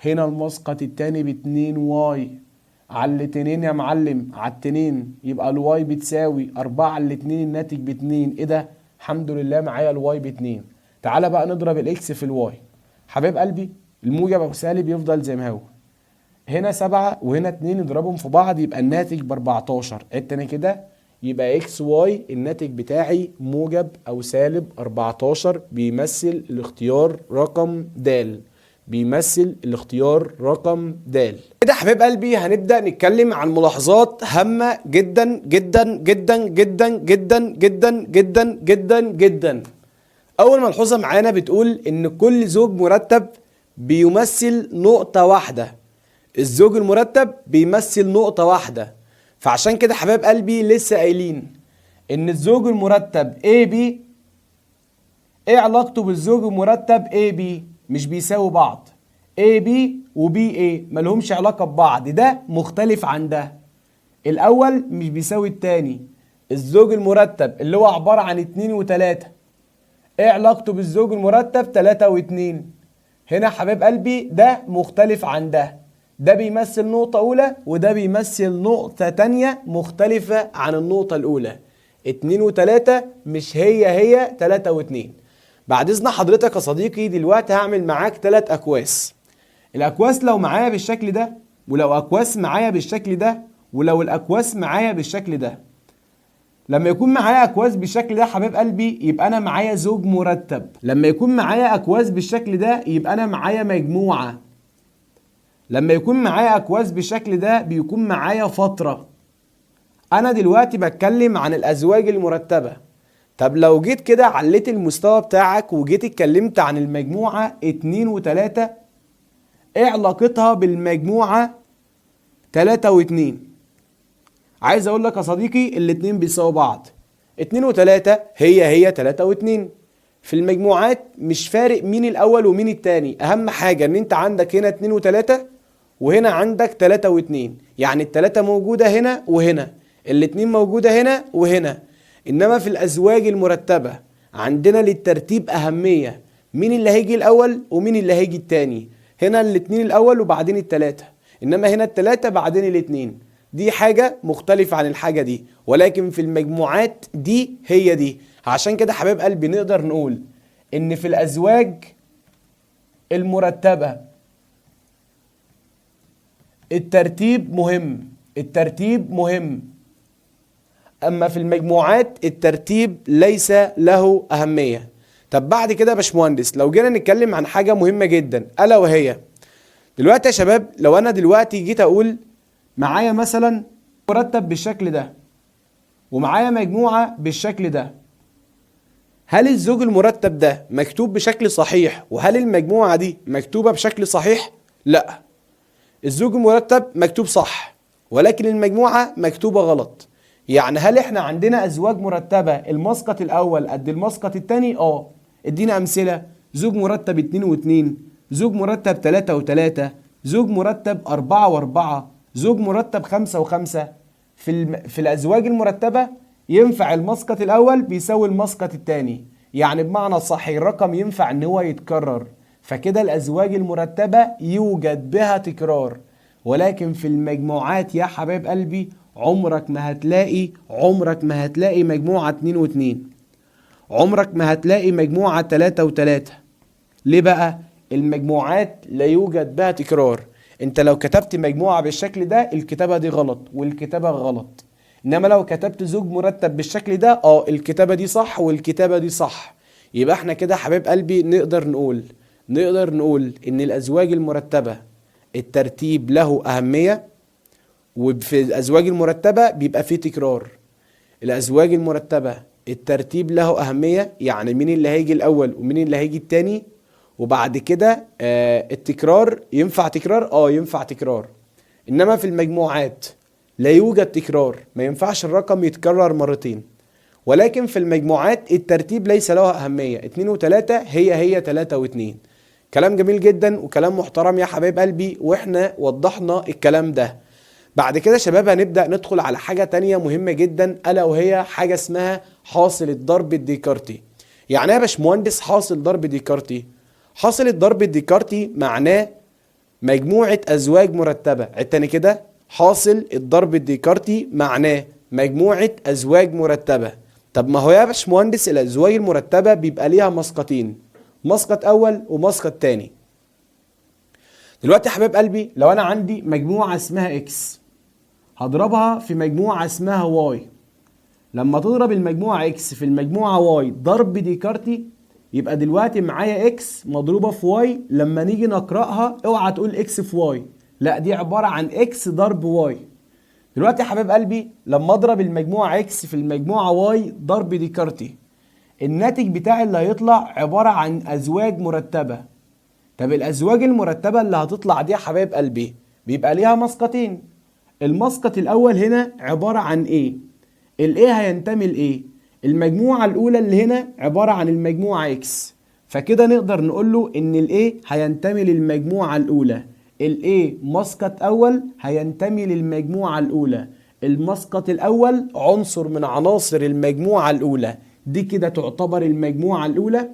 هنا المسقط التاني ب2 واي على الاتنين يا معلم، على التنين، يبقى الواي بتساوي 4 على الاتنين، الناتج ب2. ايه ده؟ الحمد لله معايا الواي ب2. تعالى بقى نضرب الاكس في الواي. حبيب قلبي الموجب او سالب يفضل زي ما هو، هنا 7 وهنا 2 نضربهم في بعض يبقى الناتج ب14. التاني كده يبقى اكس واي الناتج بتاعي موجب او سالب 14، بيمثل الاختيار رقم د. بيمثل الاختيار رقم د. كده حبيب قلبي هنبدأ نتكلم عن ملاحظات هامة جدا جدا جدا جدا جدا جدا جدا جدا جدا. أول ملحوظة معانا بتقول إن كل زوج مرتب بيمثل نقطة واحدة. الزوج المرتب بيمثل نقطة واحدة، فعشان كده حبايب قلبي لسه قايلين إن الزوج المرتب AB إيه علاقته بالزوج المرتب AB؟ مش بيساوي بعض. AB و BA ملهمش علاقة ببعض، ده مختلف عن ده. الأول مش بيساوي التاني. الزوج المرتب اللي هو عبارة عن 2 و3 إيه علاقته بالزوج المرتب 3 و2؟ هنا حبايب قلبي ده مختلف عن ده، ده بيمثل نقطة أولى وده بيمثل نقطة تانية مختلفة عن النقطة الأولى. 2 و3 مش هي 3 و2. بعد إذن حضرتك يا صديقي دلوقتي هعمل معاك 3 أكواس. الأكواس لو معايا بالشكل ده، ولو أكواس معايا بالشكل ده، ولو الأكواس معايا بالشكل ده. لما يكون معايا أكواس بالشكل ده حبيب قلبي يبقى أنا معايا زوج مرتب. لما يكون معايا أكواس بالشكل ده يبقى أنا معايا مجموعة. لما يكون معايا أكواس بالشكل ده بيكون معايا فترة. أنا دلوقتي بتكلم عن الأزواج المرتبة. طب لو جيت كده عليت المستوى بتاعك وجيت اتكلمت عن المجموعة 2 و3، ايه علاقتها بالمجموعة 3 و2؟ عايز اقول لك يا صديقي الاتنين بيساووا بعض. 2 و3 هي 3 و2. في المجموعات مش فارق مين الاول ومين التاني، اهم حاجة ان انت عندك هنا 2 و3 وهنا عندك 3 و2، يعني التلاتة موجودة هنا وهنا، الاتنين موجودة هنا وهنا. انما في الازواج المرتبة عندنا للترتيب اهمية، مين اللي هيجي الاول ومين اللي هيجي التاني. هنا الاتنين الاول وبعدين التلاتة، انما هنا التلاتة بعدين الاتنين. دي حاجة مختلفة عن الحاجة دي، ولكن في المجموعات دي هي دي. عشان كده حبايب قلبي نقدر نقول ان في الازواج المرتبة الترتيب مهم، الترتيب مهم. اما في المجموعات الترتيب ليس له اهمية. طب بعد كده يا باشمهندس لو جينا نتكلم عن حاجة مهمة جدا، الا وهي دلوقتي يا شباب لو انا دلوقتي جيت اقول معايا مثلا مرتب بالشكل ده ومعايا مجموعة بالشكل ده، هل الزوج المرتب ده مكتوب بشكل صحيح وهل المجموعة دي مكتوبة بشكل صحيح؟ لا، الزوج المرتب مكتوب صح ولكن المجموعة مكتوبة غلط. يعني هل احنا عندنا ازواج مرتبة المسقط الاول قد المسقط التاني؟ ادينا امثلة. زوج مرتب 2 و2، زوج مرتب 3 و3، زوج مرتب 4 و4، زوج مرتب 5 و5. في الازواج المرتبة ينفع المسقط الاول بيساوي المسقط التاني، يعني بمعنى صح الرقم ينفع ان هو يتكرر، فكده الازواج المرتبة يوجد بها تكرار. ولكن في المجموعات يا حبايب قلبي عمرك ما هتلاقي مجموعة 2 و2، عمرك ما هتلاقي مجموعة 3 و3. ليه بقى؟ المجموعات لا يوجد بها تكرار. انت لو كتبت مجموعة بالشكل ده الكتابة دي غلط والكتابة غلط، انما لو كتبت زوج مرتب بالشكل ده الكتابة دي صح والكتابة دي صح. يبقى احنا كده حبايب قلبي نقدر نقول ان الازواج المرتبة الترتيب له اهمية، وفي الازواج المرتبة بيبقى فيه تكرار. الازواج المرتبة الترتيب له اهمية، يعني مين اللي هيجي الاول ومين اللي هيجي التاني، وبعد كده التكرار ينفع تكرار ينفع تكرار. انما في المجموعات لا يوجد تكرار، ما ينفعش الرقم يتكرر مرتين. ولكن في المجموعات الترتيب ليس له اهمية، 2 و3 هي 3 و2. كلام جميل جدا وكلام محترم يا حبايب قلبي، واحنا وضحنا الكلام ده. بعد كده شباب هنبدأ ندخل على حاجة تانية مهمة جدا، ألا وهي حاجة اسمها حاصل الضرب الديكارتي. يعني ايه يا باشمهندس حاصل ضرب ديكارتي؟ حاصل الضرب الديكارتي معناه مجموعة أزواج مرتبة. التاني كده، حاصل الضرب الديكارتي معناه مجموعة أزواج مرتبة. طب ما هو يا باشمهندس الأزواج المرتبة بيبقى ليها مسقطين، مسقط أول ومسقط تاني. دلوقتي يا حبايب قلبي لو أنا عندي مجموعة اسمها إكس هضربها في مجموعة اسمها واي، لما تضرب المجموعة إكس في المجموعة واي ضرب ديكارتي يبقى دلوقتي معايا اكس مضروبه في واي. لما نيجي نقراها اوعى تقول اكس في واي، لا دي عباره عن اكس ضرب واي. دلوقتي يا حبيب قلبي لما اضرب المجموعه اكس في المجموعه واي ضرب ديكارتي الناتج بتاعي اللي هيطلع عباره عن ازواج مرتبه. طب الازواج المرتبه اللي هتطلع دي يا حبايب قلبي بيبقى ليها مسقطين. المسقط الاول هنا عباره عن ايه؟ الايه هينتمي لايه؟ المجموعة الأولى اللي هنا عبارة عن المجموعة إكس، فكده نقدر نقول له إن الإيه هينتمي للمجموعة الأولى. الإيه مسقط أول هينتمي للمجموعة الأولى. المسقط الأول عنصر من عناصر المجموعة الأولى، دي كده تعتبر المجموعة الأولى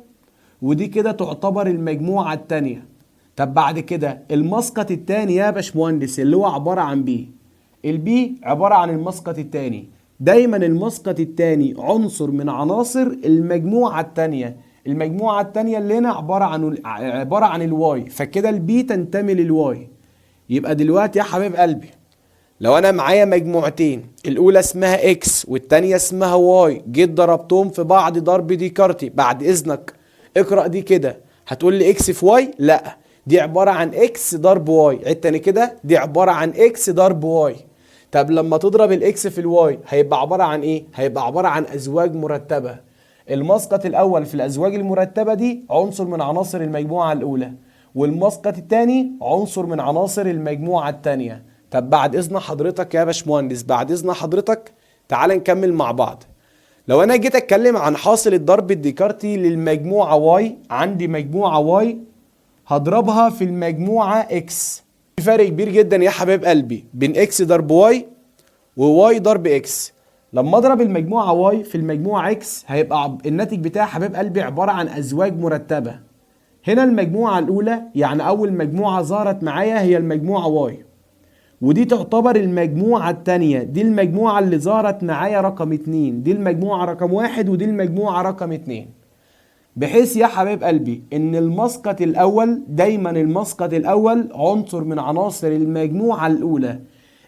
ودي كده تعتبر المجموعة التانية. طب بعد كده المسقط التاني يا باشمهندس اللي هو عبارة عن بي، البي عبارة عن المسقط التاني. دايما المسقط التاني عنصر من عناصر المجموعة التانية. المجموعة التانية اللي هنا عبارة عن الواي، فكده البي تنتمي للواي. يبقى دلوقتي يا حبيب قلبي لو انا معايا مجموعتين الاولى اسمها اكس والتانية اسمها واي، جيت ضربتهم في بعض ضرب ديكارتي، بعد اذنك اقرأ دي كده هتقول لي اكس في واي؟ لا، دي عبارة عن اكس ضرب واي. عيد تاني كده، دي عبارة عن اكس ضرب واي. طب لما تضرب الاكس في الواي هيبقى عبارة عن ايه؟ هيبقى عبارة عن ازواج مرتبة. المسقط الاول في الازواج المرتبة دي عنصر من عناصر المجموعة الاولى، والمسقط الثاني عنصر من عناصر المجموعة الثانية. طب بعد اذن حضرتك يا باشمهندس، بعد اذن حضرتك تعال نكمل مع بعض. لو انا جيت اتكلم عن حاصل الضرب الديكارتي للمجموعة واي، عندي مجموعة واي هضربها في المجموعة اكس. في فرق كبير جدا يا حبايب قلبي بين اكس ضرب واي وواي ضرب اكس. لما اضرب المجموعة واي في المجموعة اكس هيبقى الناتج بتاعي حبايب قلبي عبارة عن ازواج مرتبة. هنا المجموعة الاولى يعني اول مجموعة ظهرت معايا هي المجموعة واي، ودي تعتبر المجموعة التانية. دي المجموعة اللي ظهرت معايا رقم 2، دي المجموعة رقم 1 ودي المجموعة رقم 2. بحيث يا حبايب قلبي ان المسقط الاول دايما المسقط الاول عنصر من عناصر المجموعة الاولى.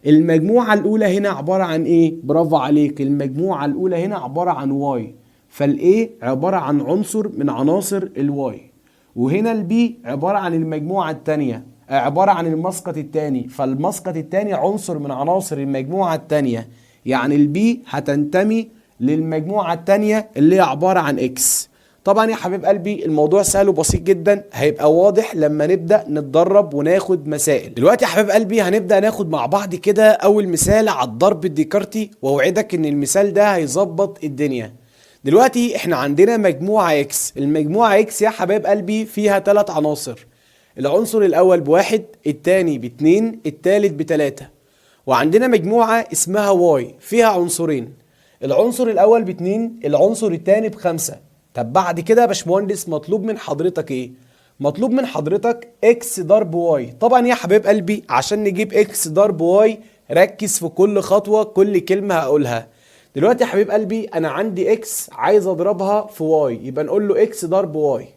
المجموعة الاولى هنا عبارة عن ايه؟ برافو عليك، المجموعة الاولى هنا عبارة عن واي، فالايه عبارة عن عنصر من عناصر الواي. وهنا البي عبارة عن المجموعة التانية، عبارة عن المسقط التاني، فالمسقط التاني عنصر من عناصر المجموعة التانية، يعني البي هتنتمي للمجموعة التانية اللي هي عبارة عن اكس. طبعا يا حبيب قلبي الموضوع سهل وبسيط جدا، هيبقى واضح لما نبدأ نتدرب وناخد مسائل. دلوقتي يا حبيب قلبي هنبدأ ناخد مع بعض كده اول مثال على الضرب الديكارتي، واوعدك ان المثال ده هيظبط الدنيا. دلوقتي احنا عندنا مجموعة اكس، المجموعة اكس يا حبايب قلبي فيها 3 عناصر، العنصر الاول ب1، التاني ب2، التالت ب3. وعندنا مجموعة اسمها واي فيها عنصرين، العنصر الاول ب2، العنصر التاني ب5. طب بعد كده يا باشمهندس مطلوب من حضرتك ايه؟ مطلوب من حضرتك اكس ضرب واي. طبعا يا حبايب قلبي عشان نجيب اكس ضرب واي ركز في كل خطوة كل كلمة هقولها. دلوقتي يا حبيب قلبي انا عندي اكس عايز اضربها في واي، يبقى نقول له اكس ضرب واي.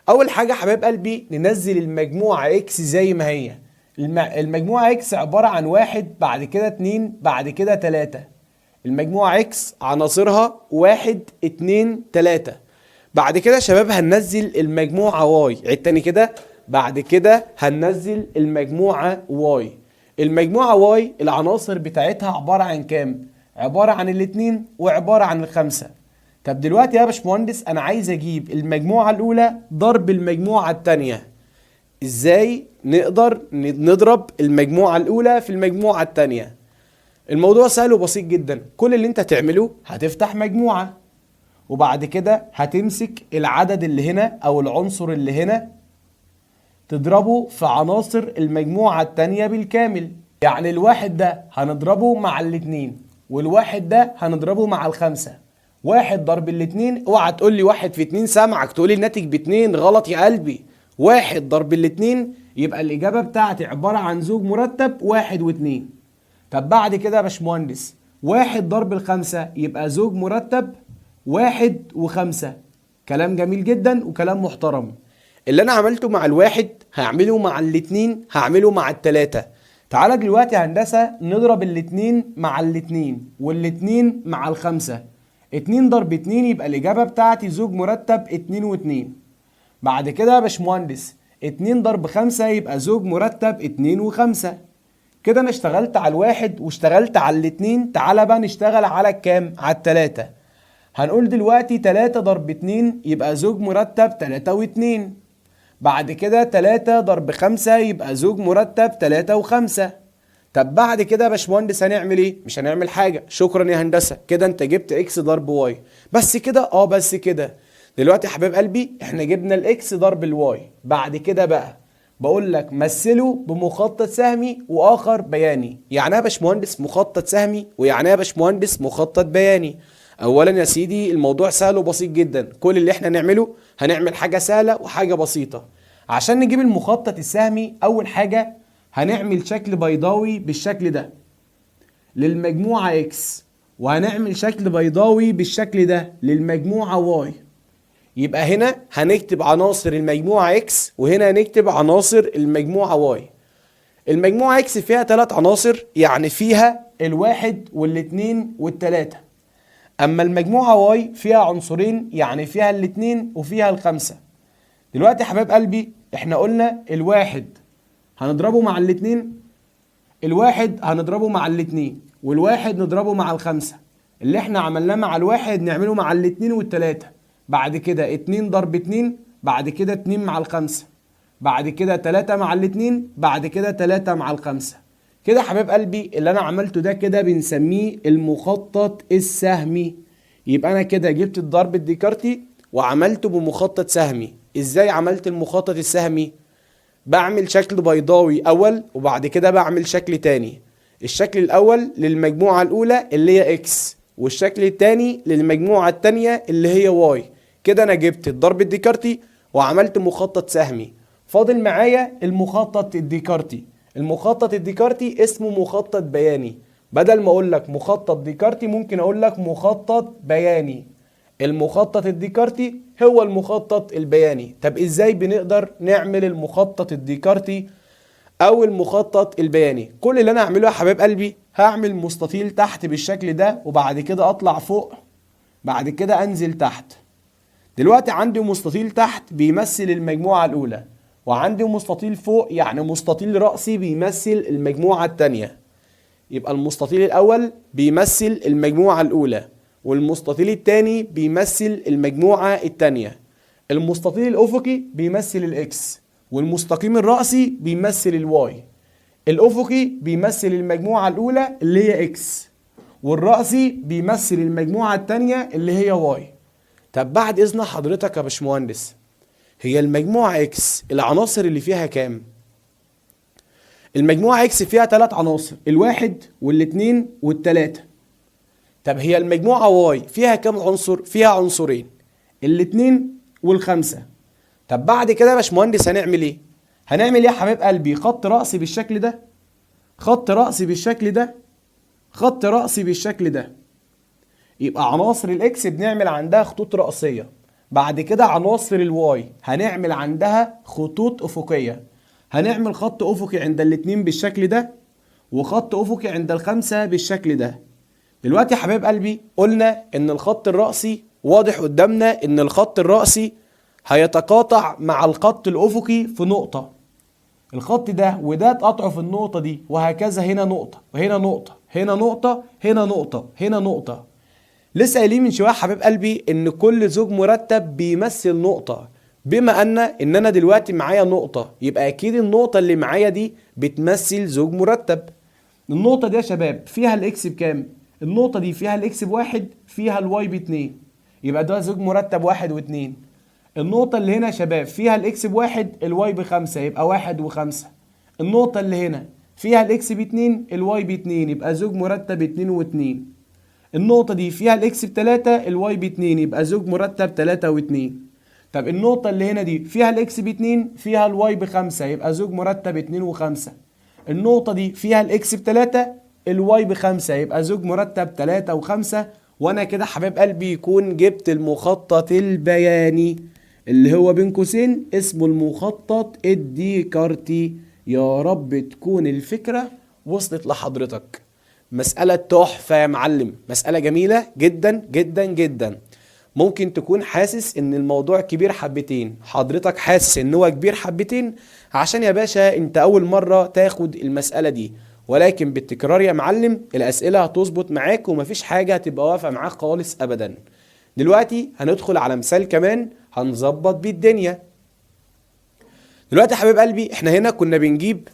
اول حاجه حبايب قلبي ننزل المجموعه اكس زي ما هي. المجموعه اكس عباره عن 1 بعد كده 2 بعد كده 3. المجموعه اكس عناصرها 1 2 3. بعد كده يا شباب هننزل المجموعه واي. عيد تاني كده. بعد كده هننزل المجموعه واي. المجموعه واي العناصر بتاعتها عباره عن كام؟ عباره عن الاتنين وعباره عن الخمسه. طب دلوقتي يا باشمهندس انا عايز اجيب المجموعه الاولى ضرب المجموعه الثانيه. ازاي نقدر نضرب المجموعه الاولى في المجموعه الثانيه؟ الموضوع سهل وبسيط جدا. كل اللي انت تعمله هتفتح مجموعه، وبعد كده هتمسك العدد اللي هنا او العنصر اللي هنا تضربه في عناصر المجموعه الثانيه بالكامل. يعني الواحد ده هنضربه مع الاتنين، والواحد ده هنضربه مع الخمسه. 1 ضرب الاتنين، اوعى تقول لي 1 في 2 سامعك تقول لي الناتج ب2، غلط يا قلبي. 1 ضرب الاتنين يبقى الإجابة بتاعتي عبارة عن زوج مرتب 1 و2. طب بعد كده يا باشمهندس 1 ضرب الخمسة يبقى زوج مرتب 1 و5. كلام جميل جدا وكلام محترم. اللي أنا عملته مع الواحد هعمله مع الاتنين، هعمله مع التلاتة. تعالى دلوقتي يا هندسة نضرب الاتنين مع الاتنين والاتنين مع الخمسة. 2 ضرب 2 يبقى الإجابة بتاعتي زوج مرتب 2 و2. بعد كده يا باشمهندس 2 ضرب 5 يبقى زوج مرتب 2 و5. كده أنا اشتغلت على الواحد واشتغلت على الاتنين. تعالى بقى نشتغل على الكام؟ على التلاتة. هنقول دلوقتي 3 ضرب 2 يبقى زوج مرتب 3 و2. بعد كده 3 ضرب 5 يبقى زوج مرتب 3 و5. طب بعد كده يا باشمهندس هنعمل ايه؟ مش هنعمل حاجه. شكرا يا هندسه، كده انت جبت اكس ضرب واي. بس كده؟ بس كده. دلوقتي يا حبايب قلبي احنا جبنا الاكس ضرب الواي. بعد كده بقى بقول لك مثله بمخطط سهمي واخر بياني. يعني يا باشمهندس مخطط سهمي، ويعني يا باشمهندس مخطط بياني. اولا يا سيدي الموضوع سهل وبسيط جدا. كل اللي احنا نعمله هنعمل حاجه سهله وحاجه بسيطه. عشان نجيب المخطط السهمي اول حاجه هنعمل شكل بيضاوي بالشكل ده للمجموعة اكس، وهنعمل شكل بيضاوي بالشكل ده للمجموعة واي. يبقى هنا هنكتب عناصر المجموعة اكس، وهنا هنكتب عناصر المجموعة واي. المجموعة اكس فيها 3 عناصر، يعني فيها الواحد والاتنين والتلاتة. اما المجموعة واي فيها عنصرين، يعني فيها الاتنين وفيها الخمسة. دلوقتي يا حبايب قلبي احنا قلنا الواحد هنضربه مع الاتنين، الواحد هنضربه مع الاتنين، والواحد نضربه مع الخمسة. اللي احنا عملناه مع الواحد نعمله مع الاتنين والتلاتة. بعد كده 2 ضرب 2، بعد كده 2 مع الخمسة، بعد كده 3 مع الاتنين، بعد كده 3 مع الخمسة. كده حبايب قلبي اللي انا عملته ده كده بنسميه المخطط السهمي. يبقى انا كده جبت الضرب الديكارتي وعملته بمخطط سهمي. ازاي عملت المخطط السهمي؟ بعمل شكل بيضاوي اول، وبعد كده بعمل شكل تاني. الشكل الاول للمجموعة الاولى اللي هي اكس، والشكل التاني للمجموعة التانية اللي هي واي. كده انا جبت الضرب الديكارتي وعملت مخطط سهمي. فاضل معايا المخطط الديكارتي. المخطط الديكارتي اسمه مخطط بياني. بدل ما اقول لك مخطط ديكارتي ممكن اقول لك مخطط بياني. المخطط الديكارتي هو المخطط البياني. طب ازاي بنقدر نعمل المخطط الديكارتي او المخطط البياني؟ كل اللي انا هعمله يا حبايب قلبي هعمل مستطيل تحت بالشكل ده، وبعد كده اطلع فوق، بعد كده انزل تحت. دلوقتي عندي مستطيل تحت بيمثل المجموعة الاولى، وعندي مستطيل فوق يعني مستطيل رأسي بيمثل المجموعة التانية. يبقى المستطيل الاول بيمثل المجموعة الاولى، والمستطيل الثاني بيمثل المجموعة الثانية. المستطيل الأفقي بيمثل الإكس، والمستقيم الرأسي بيمثل الواي. الأفقي بيمثل المجموعة الأولى اللي هي إكس، والرأسي بيمثل المجموعة الثانية اللي هي واي. طب بعد إذن حضرتك يا باشمهندس، هي المجموعة إكس العناصر اللي فيها كام؟ المجموعة إكس فيها 3 عناصر، الواحد والاتنين والتلاتة. طب هي المجموعة واي فيها كام عنصر؟ فيها عنصرين، الاتنين والخمسة. طب بعد كده يا باشمهندس هنعمل ايه؟ هنعمل ايه يا حبيب قلبي؟ خط رأسي بالشكل ده، خط رأسي بالشكل ده، خط رأسي بالشكل ده. يبقى عناصر الاكس بنعمل عندها خطوط رأسية. بعد كده عناصر الواي هنعمل عندها خطوط افقيه. هنعمل خط افقي عند الاتنين بالشكل ده، وخط افقي عند الخمسه بالشكل ده. دلوقتي يا حبايب قلبي قلنا ان الخط الرأسي واضح قدامنا ان الخط الرأسي هيتقاطع مع الخط الافقي في نقطة. الخط ده وده اتقطعوا في النقطة دي، وهكذا هنا نقطة وهنا نقطة هنا نقطة هنا نقطة هنا نقطة. لسه قايلين من شوية يا حبايب قلبي ان كل زوج مرتب بيمثل نقطة. بما ان انا دلوقتي معايا نقطة، يبقى اكيد النقطة اللي معايا دي بتمثل زوج مرتب. النقطة دي يا شباب فيها الاكس بكام؟ النقطة دي فيها الاكس بواحد، فيها الواي باتنين، يبقى ده زوج مرتب واحد واتنين. النقطة اللي هنا يا شباب فيها الاكس بواحد، الواي بخمسة، يبقى واحد وخمسة. النقطة اللي هنا فيها الاكس باتنين، الواي باتنين، يبقى زوج مرتب اتنين واتنين. النقطة دي فيها الاكس بتلاتة، الواي باتنين، يبقى زوج مرتب تلاتة واتنين. طب النقطة اللي هنا دي فيها الاكس باتنين، فيها الواي بخمسة، يبقى زوج مرتب اتنين وخمسة. النقطة دي فيها الاكس بتلاتة، الواي بخمسة، يبقى زوج مرتب تلاتة وخمسة. وانا كده حبايب قلبي يكون جبت المخطط البياني اللي هو بين قوسين اسمه المخطط الديكارتي. يا رب تكون الفكرة وصلت لحضرتك. مسألة تحفة يا معلم، مسألة جميلة جدا جدا جدا. ممكن تكون حاسس ان الموضوع كبير حبتين، حضرتك حاسس ان هو كبير حبتين عشان يا باشا انت اول مرة تاخد المسألة دي، ولكن بالتكرار يا معلم الاسئلة هتظبط معاك ومفيش حاجة هتبقى واقفة معاك خالص ابدا. دلوقتي هندخل على مثال كمان هنظبط بيه الدنيا. دلوقتي يا حبيب قلبي احنا هنا كنا بنجيب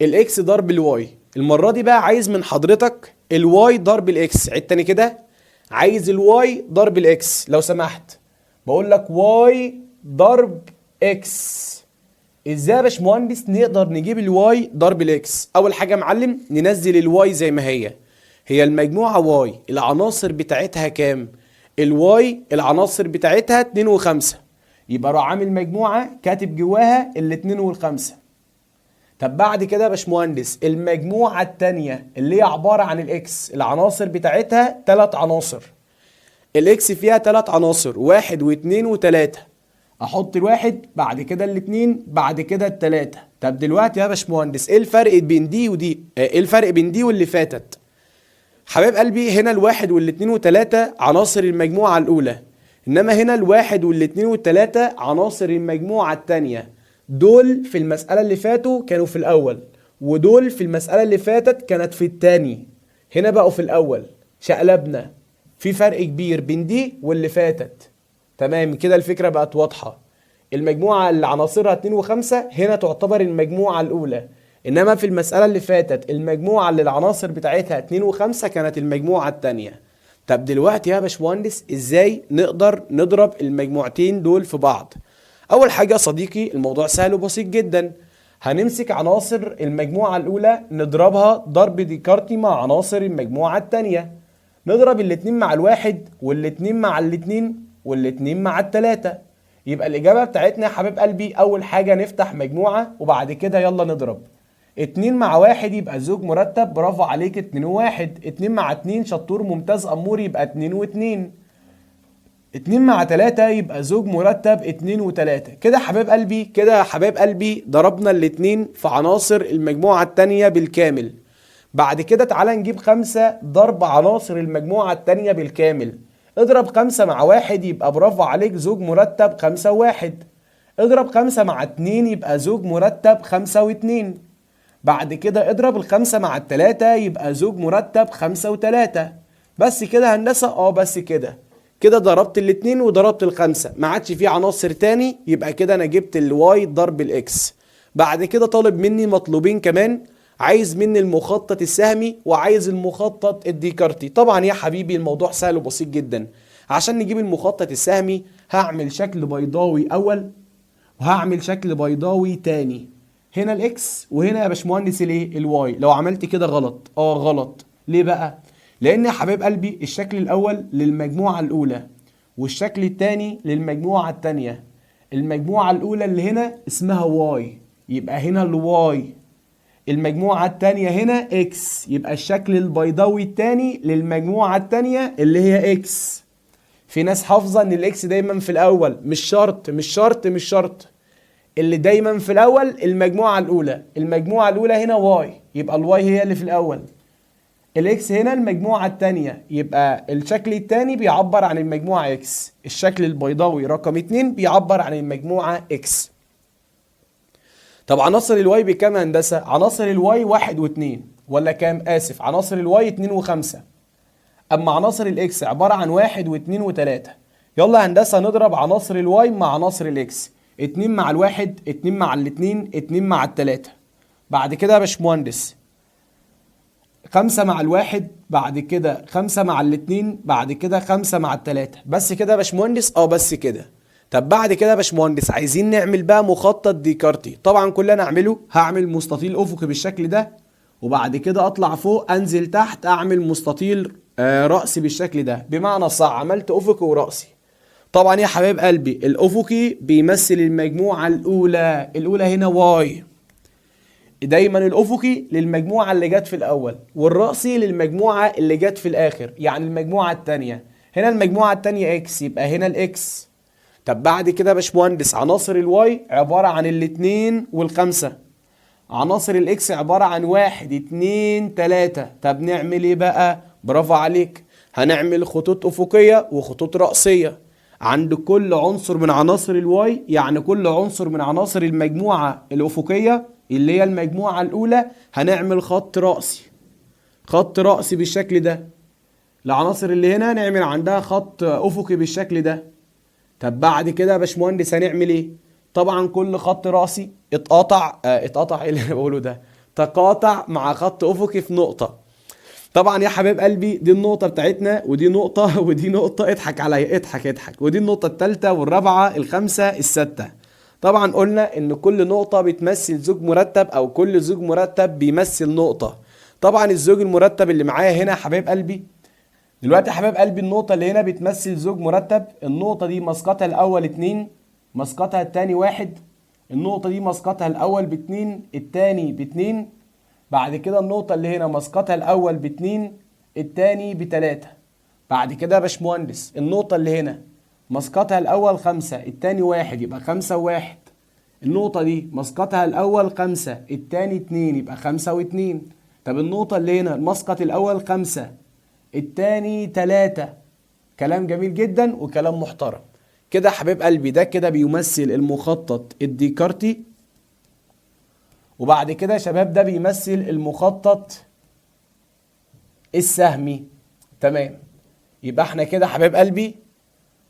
الاكس ضرب الواي، المرة دي بقى عايز من حضرتك الواي ضرب الاكس. عيد تاني كده، عايز الواي ضرب الاكس لو سمحت. بقول لك واي ضرب اكس. ازاي يا باشمهندس نقدر نجيب الواي ضرب الاكس؟ اول حاجه يا معلم ننزل الواي زي ما هي المجموعه واي العناصر بتاعتها كام؟ الواي العناصر بتاعتها 2 و5، يبقى اروح عامل مجموعه كاتب جواها الاتنين والخمسه. طب بعد كده يا باشمهندس المجموعه الثانيه اللي هي عباره عن الاكس العناصر بتاعتها 3 عناصر. الاكس فيها 3 عناصر، 1 و2 و3. احط الواحد بعد كده الاتنين بعد كده التلاتة. طب دلوقتي يا باشمهندس ايه الفرق بين دي ودي؟ ايه الفرق بين دي واللي فاتت؟ حبايب قلبي هنا الواحد والاتنين وتلاتة عناصر المجموعة الأولى، إنما هنا الواحد والاتنين والتلاتة عناصر المجموعة التانية. دول في المسألة اللي فاتوا كانوا في الأول، ودول في المسألة اللي فاتت كانت في التاني. هنا بقوا في الأول، شقلبنا. في فرق كبير بين دي واللي فاتت. تمام كده الفكرة بقت واضحة. المجموعة اللي عناصرها 2 و5 هنا تعتبر المجموعة الأولى، إنما في المسألة اللي فاتت المجموعة اللي العناصر بتاعتها 2 و5 كانت المجموعة التانية. طب دلوقتي يا باشمهندس إزاي نقدر نضرب المجموعتين دول في بعض؟ أول حاجة يا صديقي الموضوع سهل وبسيط جدا. هنمسك عناصر المجموعة الأولى نضربها ضرب ديكارتي مع عناصر المجموعة التانية. نضرب الاتنين مع الواحد والاتنين مع الاتنين والاتنين مع التلاتة. يبقى الإجابة بتاعتنا يا حبيب قلبي أول حاجة نفتح مجموعة وبعد كده يلا نضرب. 2 مع 1 يبقى زوج مرتب، برافو عليك 2 و1. 2 مع 2 شطور ممتاز أمور يبقى 2 و2. 2 مع 3 يبقى زوج مرتب 2 و3. كده يا حبايب قلبي كده يا حبايب قلبي ضربنا الاتنين في عناصر المجموعة التانية بالكامل. بعد كده تعالى نجيب 5 ضرب عناصر المجموعة التانية بالكامل. اضرب 5 مع 1 يبقى برافو عليك زوج مرتب 5 و1. اضرب 5 مع 2 يبقى زوج مرتب 5 و2. بعد كده اضرب ال5 مع ال3 يبقى زوج مرتب 5 و3. بس كده هندسة؟ بس كده. كده ضربت الاتنين وضربت الخمسة، ما عادش فيه عناصر تاني، يبقى كده انا جبت الواي ضرب الاكس. بعد كده طالب مني مطلوبين كمان، عايز مني المخطط السهمي وعايز المخطط الديكارتي. طبعا يا حبيبي الموضوع سهل وبسيط جدا. عشان نجيب المخطط السهمي هعمل شكل بيضاوي اول وهعمل شكل بيضاوي تاني. هنا الاكس وهنا يا باشمهندس الايه الواي. لو عملت كده غلط، غلط. ليه بقى؟ لان يا حبايب قلبي الشكل الاول للمجموعه الاولى والشكل الثاني للمجموعه الثانيه. المجموعه الاولى اللي هنا اسمها واي، يبقى هنا الواي. المجموعه الثانيه هنا اكس، يبقى الشكل البيضاوي الثاني للمجموعه الثانيه اللي هي اكس. في ناس حافظه ان الاكس دايما في الاول. مش شرط مش شرط مش شرط. اللي دايما في الاول المجموعه الاولى. المجموعه الاولى هنا واي، يبقى الواي هي اللي في الاول. الاكس هنا المجموعه الثانيه، يبقى الشكل الثاني بيعبر عن المجموعه اكس. الشكل البيضاوي رقم 2 بيعبر عن المجموعه اكس. طب عناصر الواي بكام يا هندسه؟ عناصر الواي 1 و2 ولا كام؟ اسف، عناصر الواي 2 و5. اما عناصر الاكس عباره عن 1 و2 و3. يلا يا هندسه نضرب عناصر الواي مع عناصر الاكس. 2 مع الواحد، 2 مع الاثنين، 2 مع الثلاثه. بعد كده يا باشمهندس 5 مع الواحد، بعد كده 5 مع الاثنين، بعد كده 5 مع الثلاثه. بس كده يا باشمهندس؟ بس كده. طب بعد كده يا باشمهندس عايزين نعمل بقى مخطط ديكارتي. طبعا كل اللي انا اعمله هعمل مستطيل افقي بالشكل ده، وبعد كده اطلع فوق انزل تحت اعمل مستطيل رأسي بالشكل ده. بمعنى صح عملت افقي ورأسي. طبعا يا حبايب قلبي الافقي بيمثل المجموعه الاولى. الاولى هنا واي. دايما الافقي للمجموعه اللي جت في الاول، والرأسي للمجموعه اللي جت في الاخر، يعني المجموعه الثانيه. هنا المجموعه الثانيه اكس، يبقى هنا الاكس. طب بعد كده يا باشمهندس عناصر الواي عباره عن الاثنين والخمسه. عناصر الاكس عباره عن 1 2 3. طب نعمل ايه بقى؟ برافو عليك، هنعمل خطوط افقيه وخطوط رأسيه عند كل عنصر من عناصر الواي. يعني كل عنصر من عناصر المجموعه الافقيه اللي هي المجموعه الاولى هنعمل خط رأسي. خط رأسي بالشكل ده. العناصر اللي هنا نعمل عندها خط افقي بالشكل ده. طب بعد كده يا باشمهندس هنعمل ايه؟ طبعا كل خط رأسي اتقاطع ايه اللي انا بقوله ده؟ تقاطع مع خط افقي في نقطة. طبعا يا حبايب قلبي دي النقطة بتاعتنا، ودي نقطة ودي نقطة. اضحك عليا، اضحك اضحك. ودي النقطة الثالثة والرابعة الخامسة السادسة. طبعا قلنا ان كل نقطة بتمثل زوج مرتب، او كل زوج مرتب بيمثل نقطة. طبعا الزوج المرتب اللي معايا هنا يا حبايب قلبي دلوقتي يا حبايب قلبي النقطة اللي هنا بتمثل زوج مرتب. النقطة دي مسقطها الأول 2، مسقطها التاني 1. النقطة دي مسقطها الأول ب2، التاني ب2. بعد كده النقطة اللي هنا مسقطها الأول ب2، التاني ب3. بعد كده يا باشمهندس النقطة اللي هنا مسقطها الأول 5، التاني 1، يبقى 5 و1. النقطة دي مسقطها الأول 5، التاني 2، يبقى 5 و2. طب النقطة اللي هنا المسقط الأول 5، التاني 3. كلام جميل جدا وكلام محترم. كده يا حبيب قلبي ده كده بيمثل المخطط الديكارتي. وبعد كده يا شباب ده بيمثل المخطط السهمي. تمام. يبقى احنا كده يا حبيب قلبي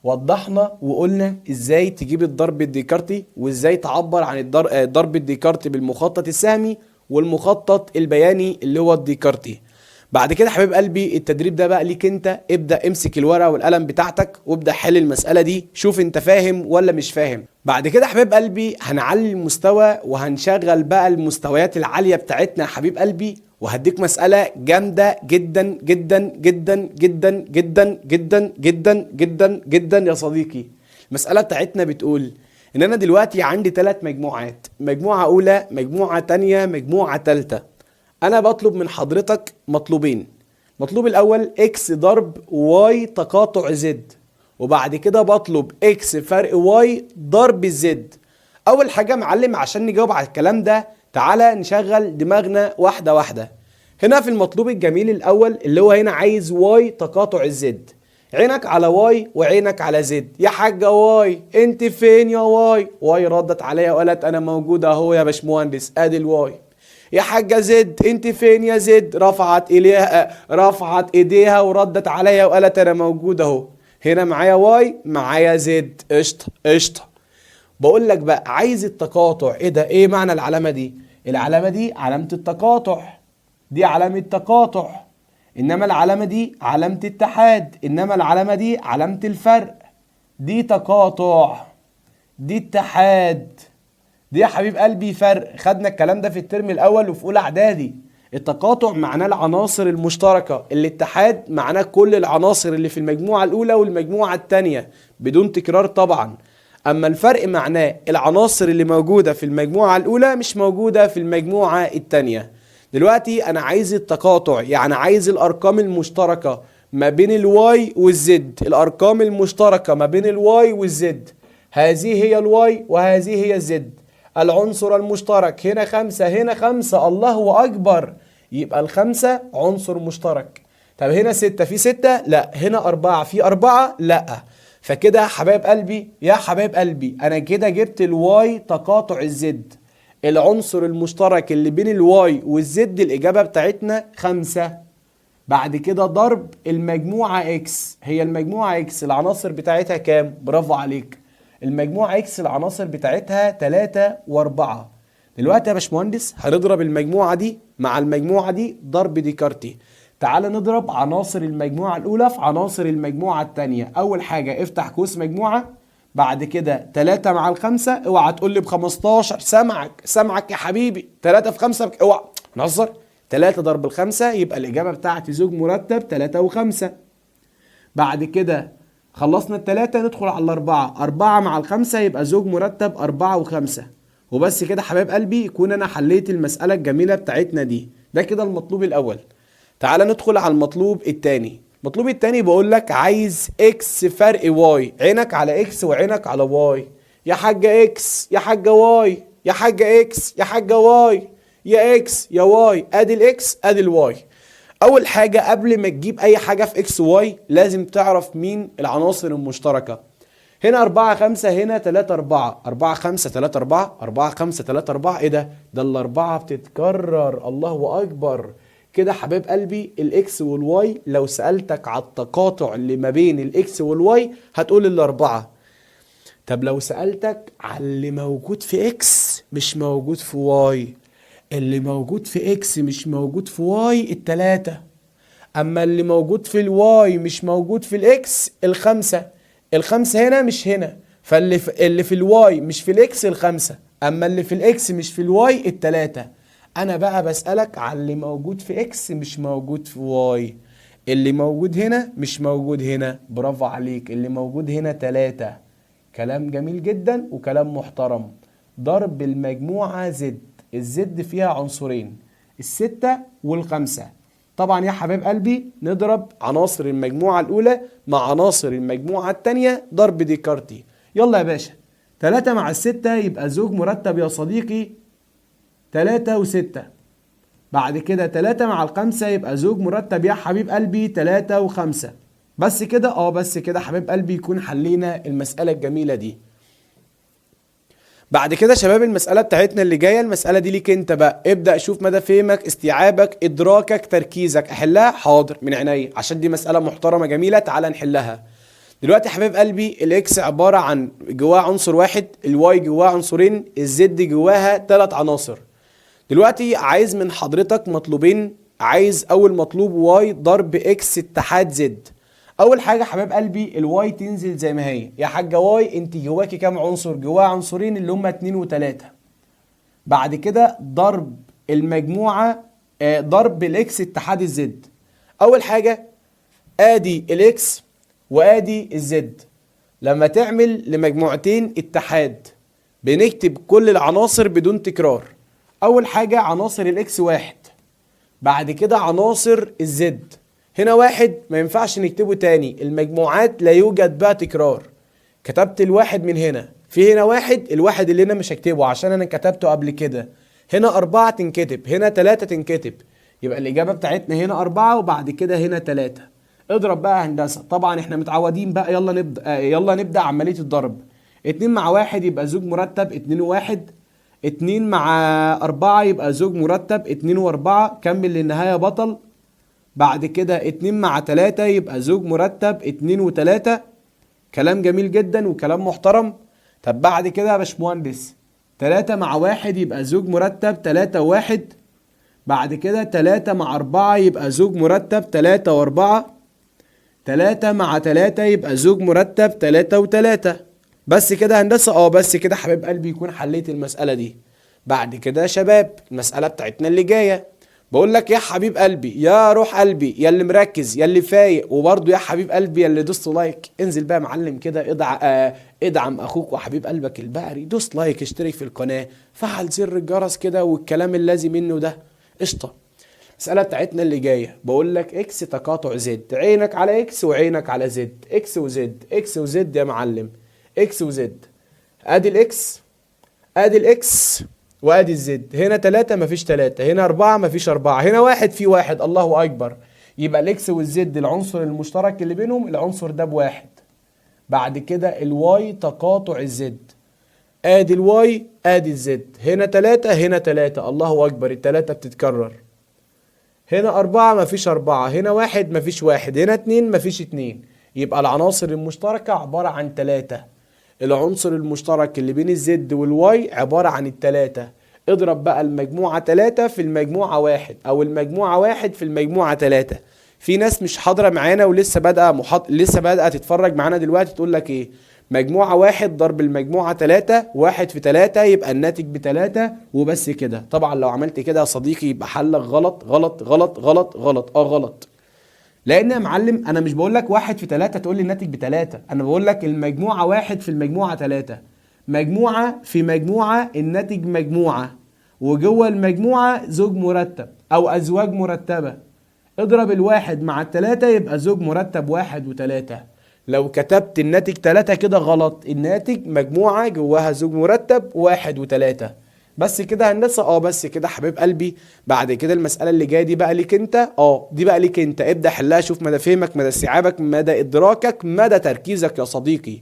وضحنا وقلنا ازاي تجيب الضرب الديكارتي، وازاي تعبر عن الضرب الديكارتي بالمخطط السهمي والمخطط البياني اللي هو الديكارتي. بعد كده حبيب قلبي التدريب ده بقى ليك انت. ابدأ امسك الورقة والقلم بتاعتك وابدأ حل المسألة دي، شوف انت فاهم ولا مش فاهم. بعد كده حبيب قلبي هنعلي المستوى وهنشغل بقى المستويات العالية بتاعتنا يا حبيب قلبي، وهديك مسألة جامدة جدا جدا جدا جدا جدا جدا جدا جدا جدا يا صديقي. المسألة بتاعتنا بتقول ان انا دلوقتي عندي 3 مجموعات، مجموعة اولى، مجموعة تانية، مجموعة تالتة. انا بطلب من حضرتك مطلوبين. مطلوب الاول اكس ضرب واي تقاطع زد، وبعد كده بطلب اكس فرق واي ضرب الزد. اول حاجة معلم عشان نجاوب على الكلام ده تعالى نشغل دماغنا واحدة واحدة. هنا في المطلوب الجميل الاول اللي هو هنا عايز واي تقاطع الزد. عينك على واي وعينك على زد. يا حاجة واي انت فين يا واي؟ واي ردت عليا وقالت انا موجودة اهو يا باشمهندس، ادي الواي. يا حاجة زد انت فين يا زد؟ رفعت ايديها وردت عليا وقالت انا موجودة اهو. هنا معايا واي معايا زد. قشطة قشطة. بقول لك بقى عايز التقاطع. ايه ده؟ ايه معنى العلامة دي؟ العلامة دي علامة التقاطع، دي علامة تقاطع. انما العلامة دي علامة اتحاد، انما العلامة دي علامة الفرق. دي تقاطع، دي اتحاد، دي يا حبيب قلبي فرق. خدنا الكلام ده في الترم الاول وفي اولى اعدادي. التقاطع معناه العناصر المشتركة، الاتحاد معناه كل العناصر اللي في المجموعة الاولى والمجموعة التانية بدون تكرار طبعا. اما الفرق معناه العناصر اللي موجودة في المجموعة الاولى مش موجودة في المجموعة التانية. دلوقتي انا عايز التقاطع، يعني عايز الارقام المشتركة ما بين الواي والزد، الارقام المشتركة ما بين الواي والزد، هذه هي الواي وهذه هي الزد. العنصر المشترك هنا 5 هنا 5، الله اكبر، يبقى الخمسة عنصر مشترك. طب هنا 6 في 6؟ لا. هنا 4 في 4؟ لا. فكده يا حبايب قلبي، يا حبايب قلبي، انا كده جبت الواي تقاطع الزد، العنصر المشترك اللي بين الواي والزد، الاجابة بتاعتنا 5. بعد كده ضرب المجموعة اكس، هي المجموعة اكس العناصر بتاعتها كام؟ برافو عليك، المجموعة اكس العناصر بتاعتها 3 و4. دلوقتي يا باشمهندس هنضرب المجموعة دي مع المجموعة دي ضرب ديكارتي. تعال نضرب عناصر المجموعة الأولى في عناصر المجموعة التانية. أول حاجة افتح قوس مجموعة، بعد كده 3 مع الخمسة، اوعى تقول لي ب 15، سامعك يا حبيبي، 3 في 5 اوعى نهزر. 3 ضرب الخمسة يبقى الإجابة بتاعتي زوج مرتب 3 و5. بعد كده خلصنا التلاتة ندخل على الأربعة، 4 مع الخمسة يبقى زوج مرتب 4 و5. وبس كده حبايب قلبي يكون أنا حليت المسألة الجميلة بتاعتنا دي. ده كده المطلوب الأول. تعال ندخل على المطلوب التاني. المطلوب التاني بقول لك عايز اكس فرق واي، عينك على اكس وعينك على واي. يا حاجة اكس يا حاجة واي، يا حاجة اكس يا حاجة واي، يا اكس يا واي، ادي الاكس ادي الواي. اول حاجة قبل ما تجيب اي حاجة في اكس واي لازم تعرف مين العناصر المشتركة. هنا 4 5 هنا 3 4، 4 5 3 4، 4 5 3 4. ايه ده؟ ده الاربعة بتتكرر، الله اكبر. كده حبايب قلبي الاكس والواي لو سألتك على التقاطع اللي ما بين الاكس والواي هتقول الاربعة. طب لو سألتك على اللي موجود في اكس مش موجود في واي، اللي موجود في اكس مش موجود في واي التلاتة، اما اللي موجود في الواي مش موجود في الاكس الخمسة. الخمسة هنا مش هنا، اللي في الواي مش في الاكس الخمسة، اما اللي في الاكس مش في الواي التلاتة. انا بقى بسألك على اللي موجود في اكس مش موجود في واي، اللي موجود هنا مش موجود هنا، برافو عليك، اللي موجود هنا 3. كلام جميل جدا وكلام محترم. ضرب المجموعة زد، الزد فيها عنصرين، الستة والخمسة. طبعا يا حبايب قلبي نضرب عناصر المجموعة الأولى مع عناصر المجموعة التانية ضرب ديكارتي. يلا يا باشا، 3 مع الستة يبقى زوج مرتب يا صديقي 3 و6. بعد كده 3 مع الخمسة يبقى زوج مرتب يا حبيب قلبي 3 و5. بس كده بس كده حبيب قلبي يكون حلينا المسألة الجميلة دي. بعد كده شباب المسألة بتاعتنا اللي جاية، المسألة دي ليك انت بقى، ابدأ شوف مدى فهمك، استيعابك، ادراكك، تركيزك. احلها حاضر من عينيا عشان دي مسألة محترمة جميلة، تعالى نحلها. دلوقتي يا حبيب قلبي الاكس عبارة عن جواها عنصر واحد، الواي جواها عنصرين، الزد جواها 3 عناصر. دلوقتي عايز من حضرتك مطلوبين، عايز اول مطلوب واي ضرب اكس اتحاد زد. اول حاجه حبايب قلبي الواي تنزل زي ما هي. يا حاجه واي انت جواكي كام عنصر؟ جواها عنصرين اللي هم 2 و3. بعد كده ضرب المجموعه ضرب الاكس اتحاد الزد. اول حاجه ادي الاكس وادي الزد، لما تعمل لمجموعتين اتحاد بنكتب كل العناصر بدون تكرار. اول حاجة عناصر الاكس 1، بعد كده عناصر الزد. هنا 1 ما ينفعش نكتبه تاني، المجموعات لا يوجد بها تكرار. كتبت الواحد من هنا، في هنا 1، الواحد اللي هنا مش هكتبه عشان انا كتبته قبل كده. هنا 4 تنكتب، هنا 3 تنكتب، يبقى الاجابة بتاعتنا هنا 4 وبعد كده هنا 3. اضرب بقى هندسة، طبعا احنا متعودين بقى، يلا نبدأ عملية الضرب. 2 مع 1 يبقى زوج مرتب 2 و1، 2 مع 4 يبقى زوج مرتب 2 و4، كمل للنهاية بطل. بعد كده 2 مع 3 يبقى زوج مرتب 2 و3. كلام جميل جدا وكلام محترم. طب بعد كده يا باشمهندس 3 مع 1 يبقى زوج مرتب 3 و1. بعد كده 3 مع 4 يبقى زوج مرتب 3 و4. 3 مع 3 يبقى زوج مرتب 3 و3. بس كده هندسة؟ بس كده حبيب قلبي يكون حليت المسألة دي. بعد كده يا شباب المسألة بتاعتنا اللي جاية، بقول لك يا حبيب قلبي يا روح قلبي يا اللي مركز يا اللي فايق، وبرضه يا حبيب قلبي يا اللي دوست لايك، انزل بقى يا معلم كده ادعم اخوك وحبيب قلبك البقري، دوس لايك، اشترك في القناة، فعل زر الجرس كده والكلام اللازم منه ده، قشطة. المسألة بتاعتنا اللي جاية بقول لك اكس تقاطع زد، عينك على اكس وعينك على زد، اكس وزد، اكس وزد يا معلم، اكس وزد. ادي الاكس، ادي الاكس، وادي الزد. هنا 3 مفيش 3، هنا 4 مفيش 4، هنا 1 في 1. الله اكبر. يبقى الاكس والزد العنصر المشترك اللي بينهم العنصر ده بواحد. بعد كده الواي تقاطع الزد، ادي الواي ادي الزد. هنا 3 هنا 3. الله اكبر، التلاتة بتتكرر. هنا 4 مفيش 4، هنا 1 مفيش 1، هنا 2 مفيش 2. يبقى العناصر المشتركة عبارة عن 3. العنصر المشترك اللي بين الزد والواي عبارة عن التلاتة. اضرب بقى المجموعة 3 في المجموعة 1 أو المجموعة 1 في المجموعة 3. في ناس مش حاضرة معانا ولسه لسه بادئة تتفرج معانا دلوقتي، تقول لك إيه؟ مجموعة 1 ضرب المجموعة 3، 1 في 3 يبقى الناتج ب3 وبس كده. طبعا لو عملت كده يا صديقي يبقى حلك غلط غلط غلط غلط غلط غلط. لان يا معلم انا مش بقول لك 1 في 3 تقول لي الناتج ب3، انا بقول لك المجموعه 1 في المجموعه 3. مجموعه في مجموعه الناتج مجموعه، وجوه المجموعه زوج مرتب او ازواج مرتبه. اضرب الواحد مع التلاتة يبقى زوج مرتب 1 و3. لو كتبت الناتج 3 كده غلط، الناتج مجموعه جواها زوج مرتب 1 و3. بس كده هندسه؟ بس كده حبيب قلبي. بعد كده المساله اللي جايه دي بقى ليك انت، دي بقى ليك انت. ابدا حلها، شوف مدى فهمك، مدى استيعابك، مدى ادراكك، مدى تركيزك يا صديقي.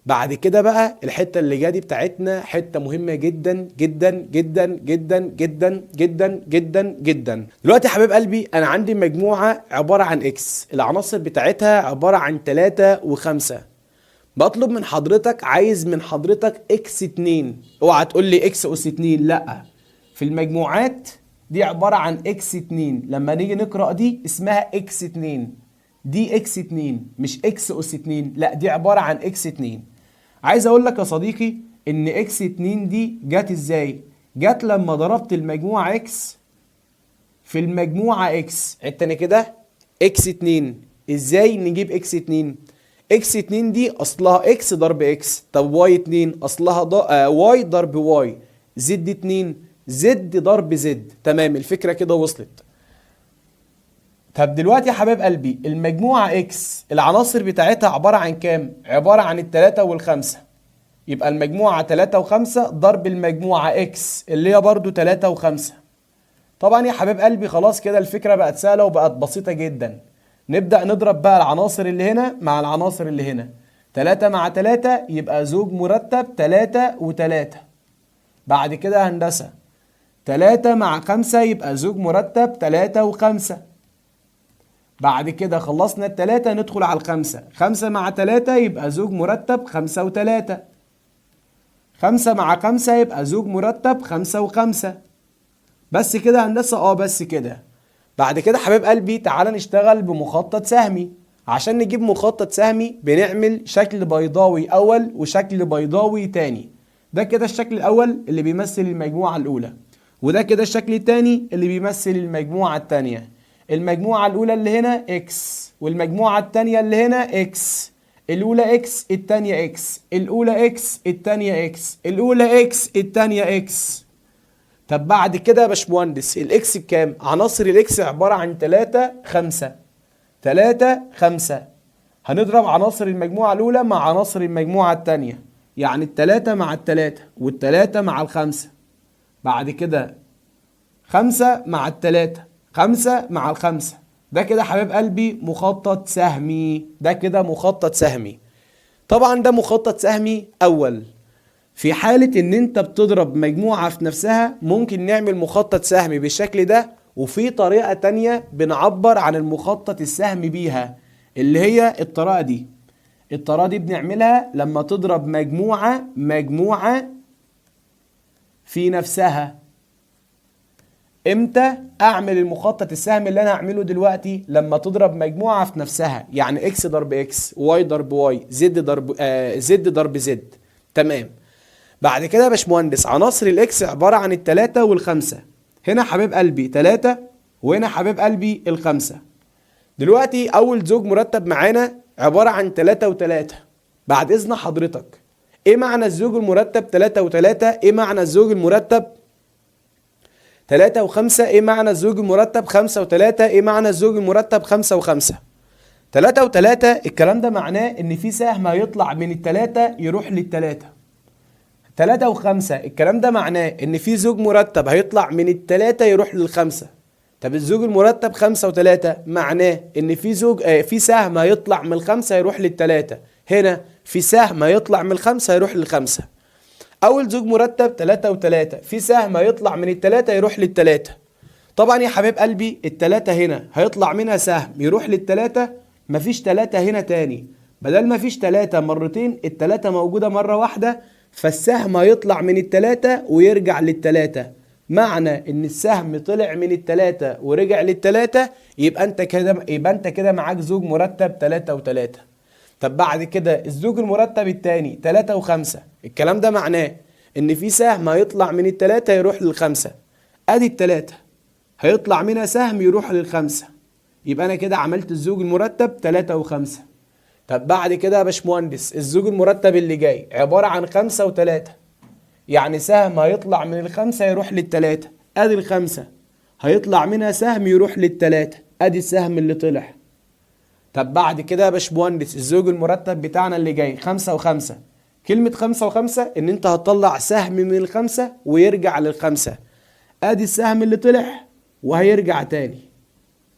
بعد كده بقى الحته اللي جايه دي بتاعتنا حته مهمه جدا جدا جدا جدا جدا جدا جدا جدا. دلوقتي يا حبيب قلبي انا عندي مجموعه عباره عن اكس، العناصر بتاعتها عباره عن 3 و5. بطلب من حضرتك، عايز من حضرتك اكس 2. اوعى تقول لي اكس اس 2، لا. في المجموعات دي عبارة عن اكس 2، لما نيجي نقرأ دي اسمها اكس 2. دي اكس 2 مش اكس اس 2، لا دي عبارة عن اكس 2. عايز اقول لك يا صديقي ان اكس 2 دي جت ازاي؟ جت لما ضربت المجموعة اكس في المجموعة اكس. عد تاني كده، اكس 2. ازاي نجيب اكس 2؟ اكس 2 دي اصلها اكس ضرب اكس. طب واي 2 اصلها واي ضرب واي. زد 2 زد ضرب زد. تمام، الفكرة كده وصلت. طب دلوقتي يا حبايب قلبي المجموعة اكس العناصر بتاعتها عبارة عن كام؟ عبارة عن التلاتة والخمسة. يبقى المجموعة 3 و5 ضرب المجموعة اكس اللي هي برضو 3 و5. طبعا يا حبايب قلبي خلاص كده الفكرة بقت سهلة وبقت بسيطة جدا. نبدأ نضرب بقى العناصر اللي هنا مع العناصر اللي هنا. 3 مع 3 يبقى زوج مرتب 3 و3. بعد كده هندسة 3 مع 5 يبقى زوج مرتب 3 و5. بعد كده خلصنا التلاتة ندخل على الخمسة. 5 مع 3 يبقى زوج مرتب 5 و3. 5 مع 5 يبقى زوج مرتب 5 و5. بس كده هندسة؟ بس كده. بعد كده حبيب قلبي تعالى نشتغل بمخطط سهمي. عشان نجيب مخطط سهمي بنعمل شكل بيضاوي اول وشكل بيضاوي تاني. ده كده الشكل الاول اللي بيمثل المجموعة الاولى، وده كده الشكل التاني اللي بيمثل المجموعة التانية. المجموعة الاولى اللي هنا اكس، والمجموعة التانية اللي هنا اكس. الاولى اكس التانية اكس، الاولى اكس التانية اكس، الاولى اكس التانية اكس. طب بعد كده يا باشمهندس الاكس بكام؟ عناصر الاكس عبارة عن 3 5. 3 5. هنضرب عناصر المجموعة الأولى مع عناصر المجموعة التانية، يعني التلاتة مع التلاتة والتلاتة مع الخمسة. بعد كده 5 مع التلاتة، 5 مع الخمسة. ده كده حبيب قلبي مخطط سهمي. ده كده مخطط سهمي. طبعا ده مخطط سهمي أول. في حالة ان انت بتضرب مجموعة في نفسها ممكن نعمل مخطط سهمي بالشكل ده، وفي طريقة تانية بنعبر عن المخطط السهمي بيها اللي هي الطريقة دي. الطريقة دي بنعملها لما تضرب مجموعة في نفسها. امتى اعمل المخطط السهمي اللي انا هعمله دلوقتي؟ لما تضرب مجموعة في نفسها، يعني اكس ضرب اكس، واي ضرب واي، زد ضرب زد. تمام. بعد كده يا باشمهندس عناصر الاكس عبارة عن التلاتة والخمسة. هنا حبيب قلبي 3 وهنا حبيب قلبي الخمسة. دلوقتي اول زوج مرتب معانا عبارة عن 3 و3. بعد اذن حضرتك ايه معنى الزوج المرتب 3 و3؟ ايه معنى الزوج المرتب 3 و5 ايه معنى الزوج المرتب؟ 5 و3 ايه معنى الزوج المرتب؟ 5 و5. 3 و3 الكلام ده معناه ان في سهم هيطلع من التلاتة يروح للتلاتة. 3 و5 الكلام ده معناه ان في زوج مرتب هيطلع من التلاتة يروح للخمسة. طب الزوج المرتب 5 و3 معناه ان في سهم هيطلع من الخمسة يروح للتلاتة. هنا في سهم هيطلع من الخمسة يروح للخمسة. اول زوج مرتب 3 و3 في سهم هيطلع من التلاتة يروح للتلاتة. طبعا يا حبيب قلبي التلاتة هنا هيطلع منها سهم يروح للتلاتة، مفيش تلاتة هنا تاني. بدل مفيش تلاتة مرتين، التلاتة موجودة مرة واحدة، فالسهم هيطلع من التلاتة ويرجع للتلاتة. معنى ان السهم طلع من التلاتة ورجع للتلاتة يبقى انت كده معاك زوج مرتب 3 و3. طب بعد كده الزوج المرتب التاني 3 و5 الكلام ده معناه ان في سهم هيطلع من التلاتة يروح للخمسة. ادي التلاتة هيطلع منها سهم يروح للخمسة، يبقى انا كده عملت الزوج المرتب 3 و5. طب بعد كده يا باشمهندس الزوج المرتب اللي جاي عبارة عن 5 و3، يعني سهم هيطلع من الخمسة يروح للتلاتة. ادي الخمسة هيطلع منها سهم يروح للتلاتة، ادي السهم اللي طلع. طب بعد كده يا باشمهندس الزوج المرتب بتاعنا اللي جاي 5 و5. كلمة 5 و5 ان انت هتطلع سهم من الخمسة ويرجع للخمسة، ادي السهم اللي طلع وهيرجع تاني.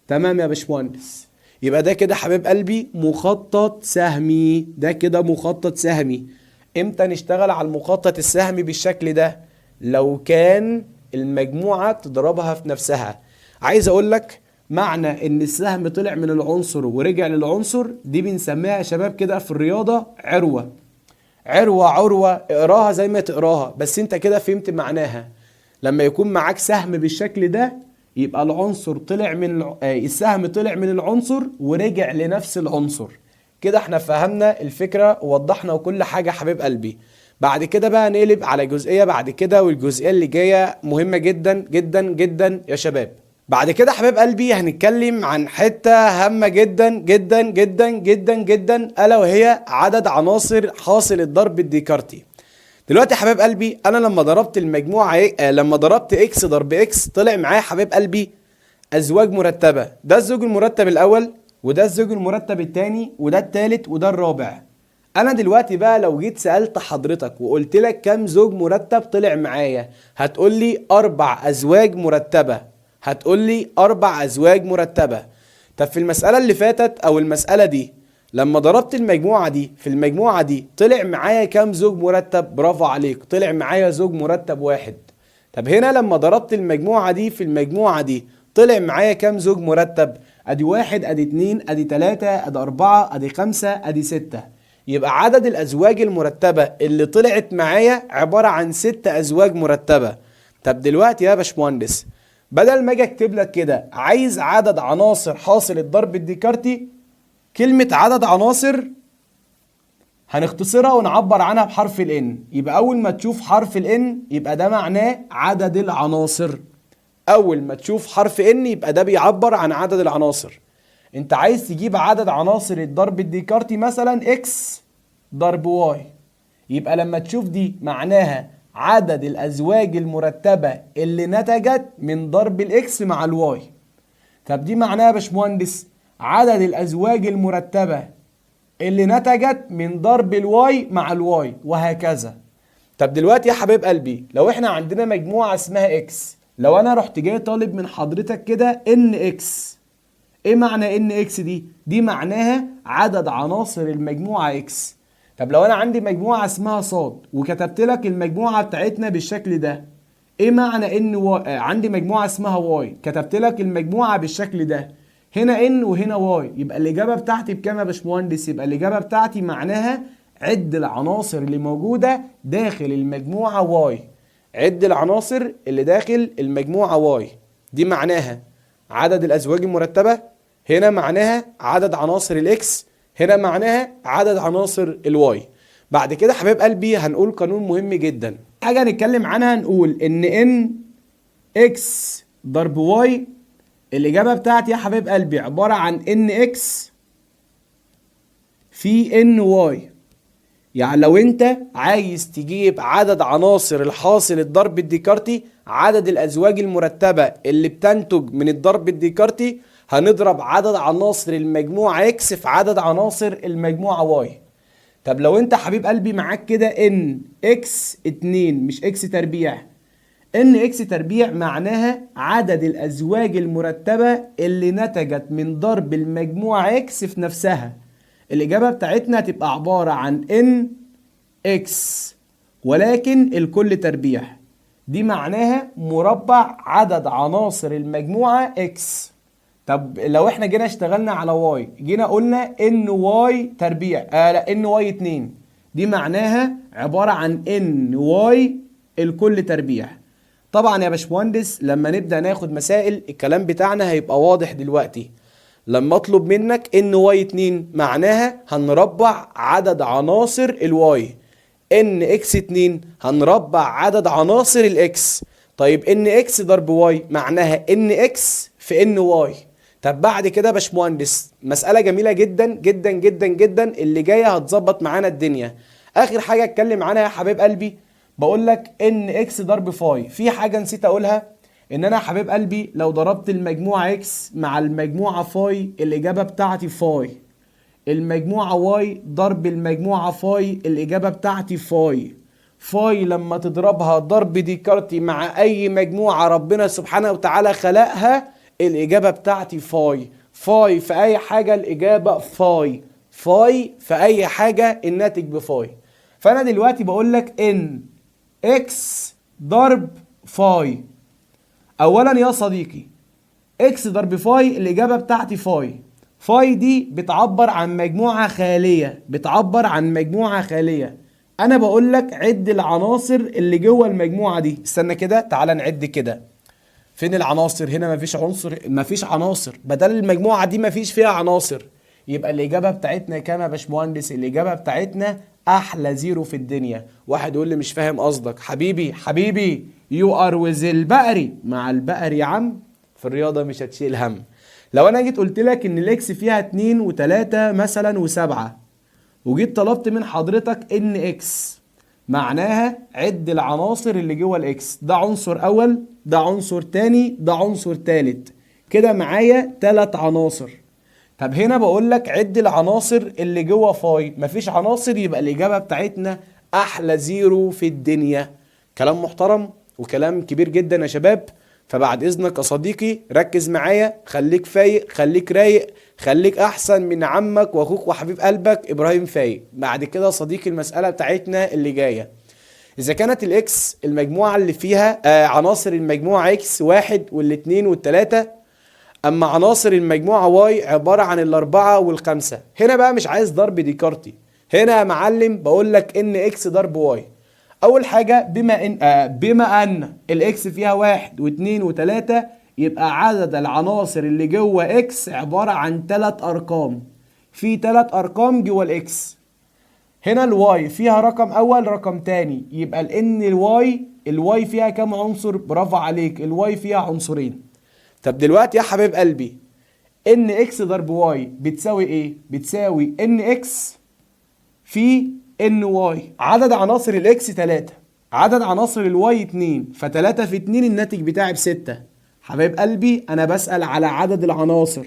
تمام يا باشمهندس، يبقى ده كده حبيب قلبي مخطط سهمي. ده كده مخطط سهمي. امتى نشتغل على المخطط السهمي بالشكل ده؟ لو كان المجموعة تضربها في نفسها. عايز اقول لك معنى ان السهم طلع من العنصر ورجع للعنصر دي بنسميها يا شباب كده في الرياضة عروة. عروة اقراها زي ما تقراها، بس انت كده فهمت معناها. لما يكون معاك سهم بالشكل ده يبقى العنصر طلع السهم طلع من العنصر ورجع لنفس العنصر. كده احنا فهمنا الفكرة ووضحنا وكل حاجة حبيب قلبي. بعد كده بقى نقلب على جزئية بعد كده، والجزئية اللي جاية مهمة جدا جدا جدا يا شباب. بعد كده حبيب قلبي هنتكلم عن حتة هامة جدا جدا جدا جدا جدا، ألا وهي عدد عناصر حاصل الضرب الديكارتي. دلوقتي يا حبيب قلبي انا لما ضربت المجموعه لما ضربت اكس ضرب اكس طلع معايا حبيب قلبي ازواج مرتبه. ده الزوج المرتب الاول، وده الزوج المرتب الثاني، وده الثالث، وده الرابع. انا دلوقتي بقى لو جيت سالت حضرتك وقلت لك كام زوج مرتب طلع معايا، هتقول لي 4 ازواج مرتبه. هتقول لي 4 ازواج مرتبه. طب في المساله اللي فاتت او المساله دي لما ضربت المجموعة دي في المجموعة دي طلع معايا كام زوج مرتب؟ برافو عليك، طلع معايا زوج مرتب واحد. طب هنا لما ضربت المجموعة دي في المجموعة دي طلع معايا كام زوج مرتب؟ ادي 1 ادي 2 ادي 3 ادي 4 ادي 5 ادي 6. يبقى عدد الازواج المرتبة اللي طلعت معايا عبارة عن 6 ازواج مرتبة. طب دلوقتي يا باشمهندس بدل ما اجي اكتب لك كده عايز عدد عناصر حاصل الضرب الديكارتي، كلمة عدد عناصر هنختصرها ونعبر عنها بحرف ال N. يبقى أول ما تشوف حرف ال N يبقى ده معناه عدد العناصر. أول ما تشوف حرف N يبقى ده بيعبر عن عدد العناصر. أنت عايز تجيب عدد عناصر الضرب الديكارتي مثلا X ضرب Y، يبقى لما تشوف دي معناها عدد الأزواج المرتبة اللي نتجت من ضرب الإكس مع الواي. طب دي معناها يا باشمهندس عدد الأزواج المرتبة اللي نتجت من ضرب الواي مع الواي، وهكذا. طب دلوقتي يا حبيب قلبي لو احنا عندنا مجموعة اسمها اكس، لو انا رحت جاي طالب من حضرتك كده ان اكس، ايه معنى ان اكس دي؟ دي معناها عدد عناصر المجموعة اكس. طب لو انا عندي مجموعة اسمها صاد وكتبت لك المجموعة بتاعتنا بالشكل ده، ايه معنى عندي مجموعة اسمها واي كتبت لك المجموعة بالشكل ده، هنا ان وهنا واي، يبقى الاجابة بتاعتي بكام يا باشمهندس؟ يبقى الاجابة بتاعتي معناها عد العناصر اللي موجودة داخل المجموعة واي. عد العناصر اللي داخل المجموعة واي، دي معناها عدد الازواج المرتبة، هنا معناها عدد عناصر الاكس، هنا معناها عدد عناصر الواي. بعد كده حبايب قلبي هنقول قانون مهم جدا، حاجة هنتكلم عنها، نقول ان اكس ضرب واي الإجابة بتاعتي يا حبايب قلبي عبارة عن ان اكس في ان واي. يعني لو انت عايز تجيب عدد عناصر الحاصل الضرب الديكارتي، عدد الازواج المرتبة اللي بتنتج من الضرب الديكارتي، هنضرب عدد عناصر المجموعة اكس في عدد عناصر المجموعة واي. طب لو انت حبيب قلبي معاك كده ان اكس 2 مش اكس تربيع، ان اكس تربيع معناها عدد الازواج المرتبة اللي نتجت من ضرب المجموعة اكس في نفسها. الاجابة بتاعتنا هتبقى عبارة عن ان اكس ولكن الكل تربيع، دي معناها مربع عدد عناصر المجموعة اكس. طب لو احنا جينا اشتغلنا على واي، جينا قلنا ان واي تربيع، لا ان واي 2، دي معناها عبارة عن ان واي الكل تربيع. طبعا يا باشمهندس لما نبدأ ناخد مسائل الكلام بتاعنا هيبقى واضح دلوقتي. لما اطلب منك ان واي 2 معناها هنربع عدد عناصر الواي، ان اكس 2 هنربع عدد عناصر الاكس. طيب ان اكس ضرب واي معناها ان اكس في ان واي. طب بعد كده يا باشمهندس مسألة جميلة جدا جدا جدا جدا اللي جاية هتظبط معانا الدنيا. اخر حاجة اتكلم عنها يا حبيب قلبي، بقول لك ان اكس ضرب فاي. في حاجة نسيت اقولها، ان انا يا حبيب قلبي لو ضربت المجموعة اكس مع المجموعة فاي الاجابة بتاعتي فاي. المجموعة واي ضرب المجموعة فاي الاجابة بتاعتي فاي. فاي لما تضربها ضرب ديكارتي مع اي مجموعة ربنا سبحانه وتعالى خلقها الاجابة بتاعتي فاي. فاي في اي حاجة الاجابة فاي. فاي في اي حاجة الناتج بفاي. فانا دلوقتي بقول لك ان اكس ضرب فاي. اولا يا صديقي اكس ضرب فاي الاجابة بتاعتي فاي. فاي دي بتعبر عن مجموعة خالية، بتعبر عن مجموعة خالية. انا بقول لك عد العناصر اللي جوه المجموعة دي. استنى كده تعالى نعد كده. فين العناصر؟ هنا مفيش عنصر، مفيش عناصر، بدل المجموعة دي مفيش فيها عناصر. يبقى الإجابة بتاعتنا كام يا باشمهندس؟ الإجابة بتاعتنا أحلى زيرو في الدنيا. واحد يقول لي مش فاهم قصدك. حبيبي يو ار ويز البقري، مع البقري يا عم في الرياضة مش هتشيل هم. لو أنا جيت قلت لك إن الإكس فيها 2 و3 مثلا و7، وجيت طلبت من حضرتك إن إكس، معناها عد العناصر اللي جوه الاكس. ده عنصر اول، ده عنصر تاني، ده عنصر تالت، كده معايا 3 عناصر. طب هنا بقول لك عد العناصر اللي جوه فاي، مفيش عناصر، يبقى الاجابه بتاعتنا احلى زيرو في الدنيا. كلام محترم وكلام كبير جدا يا شباب. فبعد اذنك يا صديقي ركز معايا، خليك فايق، خليك رايق، خليك احسن من عمك واخوك وحبيب قلبك ابراهيم فايق. بعد كده يا صديقي المسألة بتاعتنا اللي جاية، اذا كانت الاكس المجموعة اللي فيها عناصر المجموعة اكس 1 وال2 وال3، اما عناصر المجموعة واي عبارة عن ال4 وال5. هنا بقى مش عايز ضرب ديكارتي، هنا يا معلم بقول لك ان اكس ضرب واي. اول حاجة بما ان الاكس فيها 1 و2 و3، يبقى عدد العناصر اللي جوه اكس عبارة عن 3 ارقام. في 3 ارقام جوه الاكس. هنا الواي فيها رقم اول رقم تاني، يبقى الان الواي فيها كام عنصر؟ برافو عليك، الواي فيها عنصرين. طب دلوقتي يا حبيب قلبي ان اكس ضرب واي بتساوي ايه؟ بتساوي ان اكس في ان واي. عدد عناصر الاكس 3، عدد عناصر الواي 2، ف3 في 2 الناتج بتاعي ب6. حبايب قلبي انا بسأل على عدد العناصر،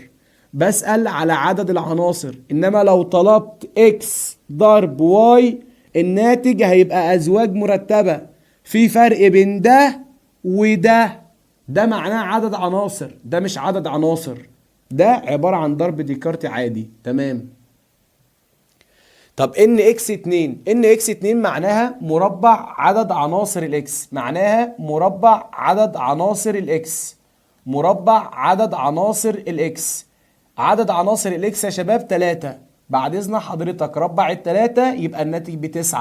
بسأل على عدد العناصر. انما لو طلبت اكس ضرب واي الناتج هيبقى ازواج مرتبة. في فرق بين ده وده، ده معناه عدد عناصر، ده مش عدد عناصر، ده عبارة عن ضرب ديكارتي عادي. تمام. طب ان اكس 2، ان اكس 2 معناها مربع عدد عناصر الاكس، معناها مربع عدد عناصر الاكس، مربع عدد عناصر الاكس. عدد عناصر الاكس يا شباب 3. بعد اذن حضرتك ربع ال3 يبقى الناتج ب9.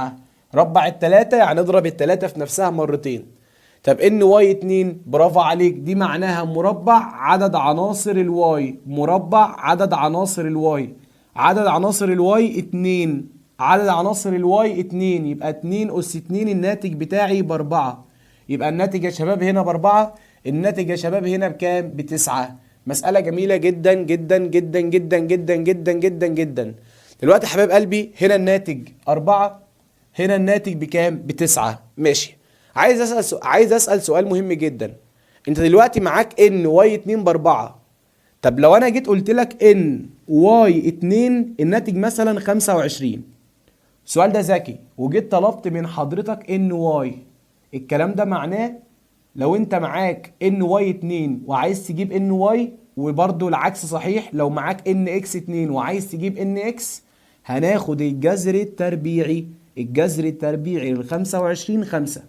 ربع ال3 يعني اضرب ال3 في نفسها مرتين. طب ان واي 2 برافو عليك، دي معناها مربع عدد عناصر الواي، مربع عدد عناصر الواي. عدد عناصر الواي 2، عدد عناصر الواي 2، يبقى 2 أس 2 الناتج بتاعي ب4. يبقى الناتج يا شباب هنا ب4، الناتج يا شباب هنا بكام؟ ب9. مسألة جميلة جدا جدا جدا جدا جدا جدا جدا جدا. دلوقتي يا حبايب قلبي هنا الناتج 4 هنا الناتج بكام؟ بتسعة. ماشي. عايز اسال سؤال مهم جدا. انت دلوقتي معاك ان واي 2 باربعة. طب لو انا جيت قلت لك ان واي 2 الناتج مثلا 25. السؤال ده ذكي، وجيت طلبت من حضرتك ان واي. الكلام ده معناه لو انت معاك ان واي 2 وعايز تجيب ان واي، وبرده العكس صحيح، لو معاك ان اكس 2 وعايز تجيب ان اكس، هناخد الجذر التربيعي. الجذر التربيعي لل 25 5.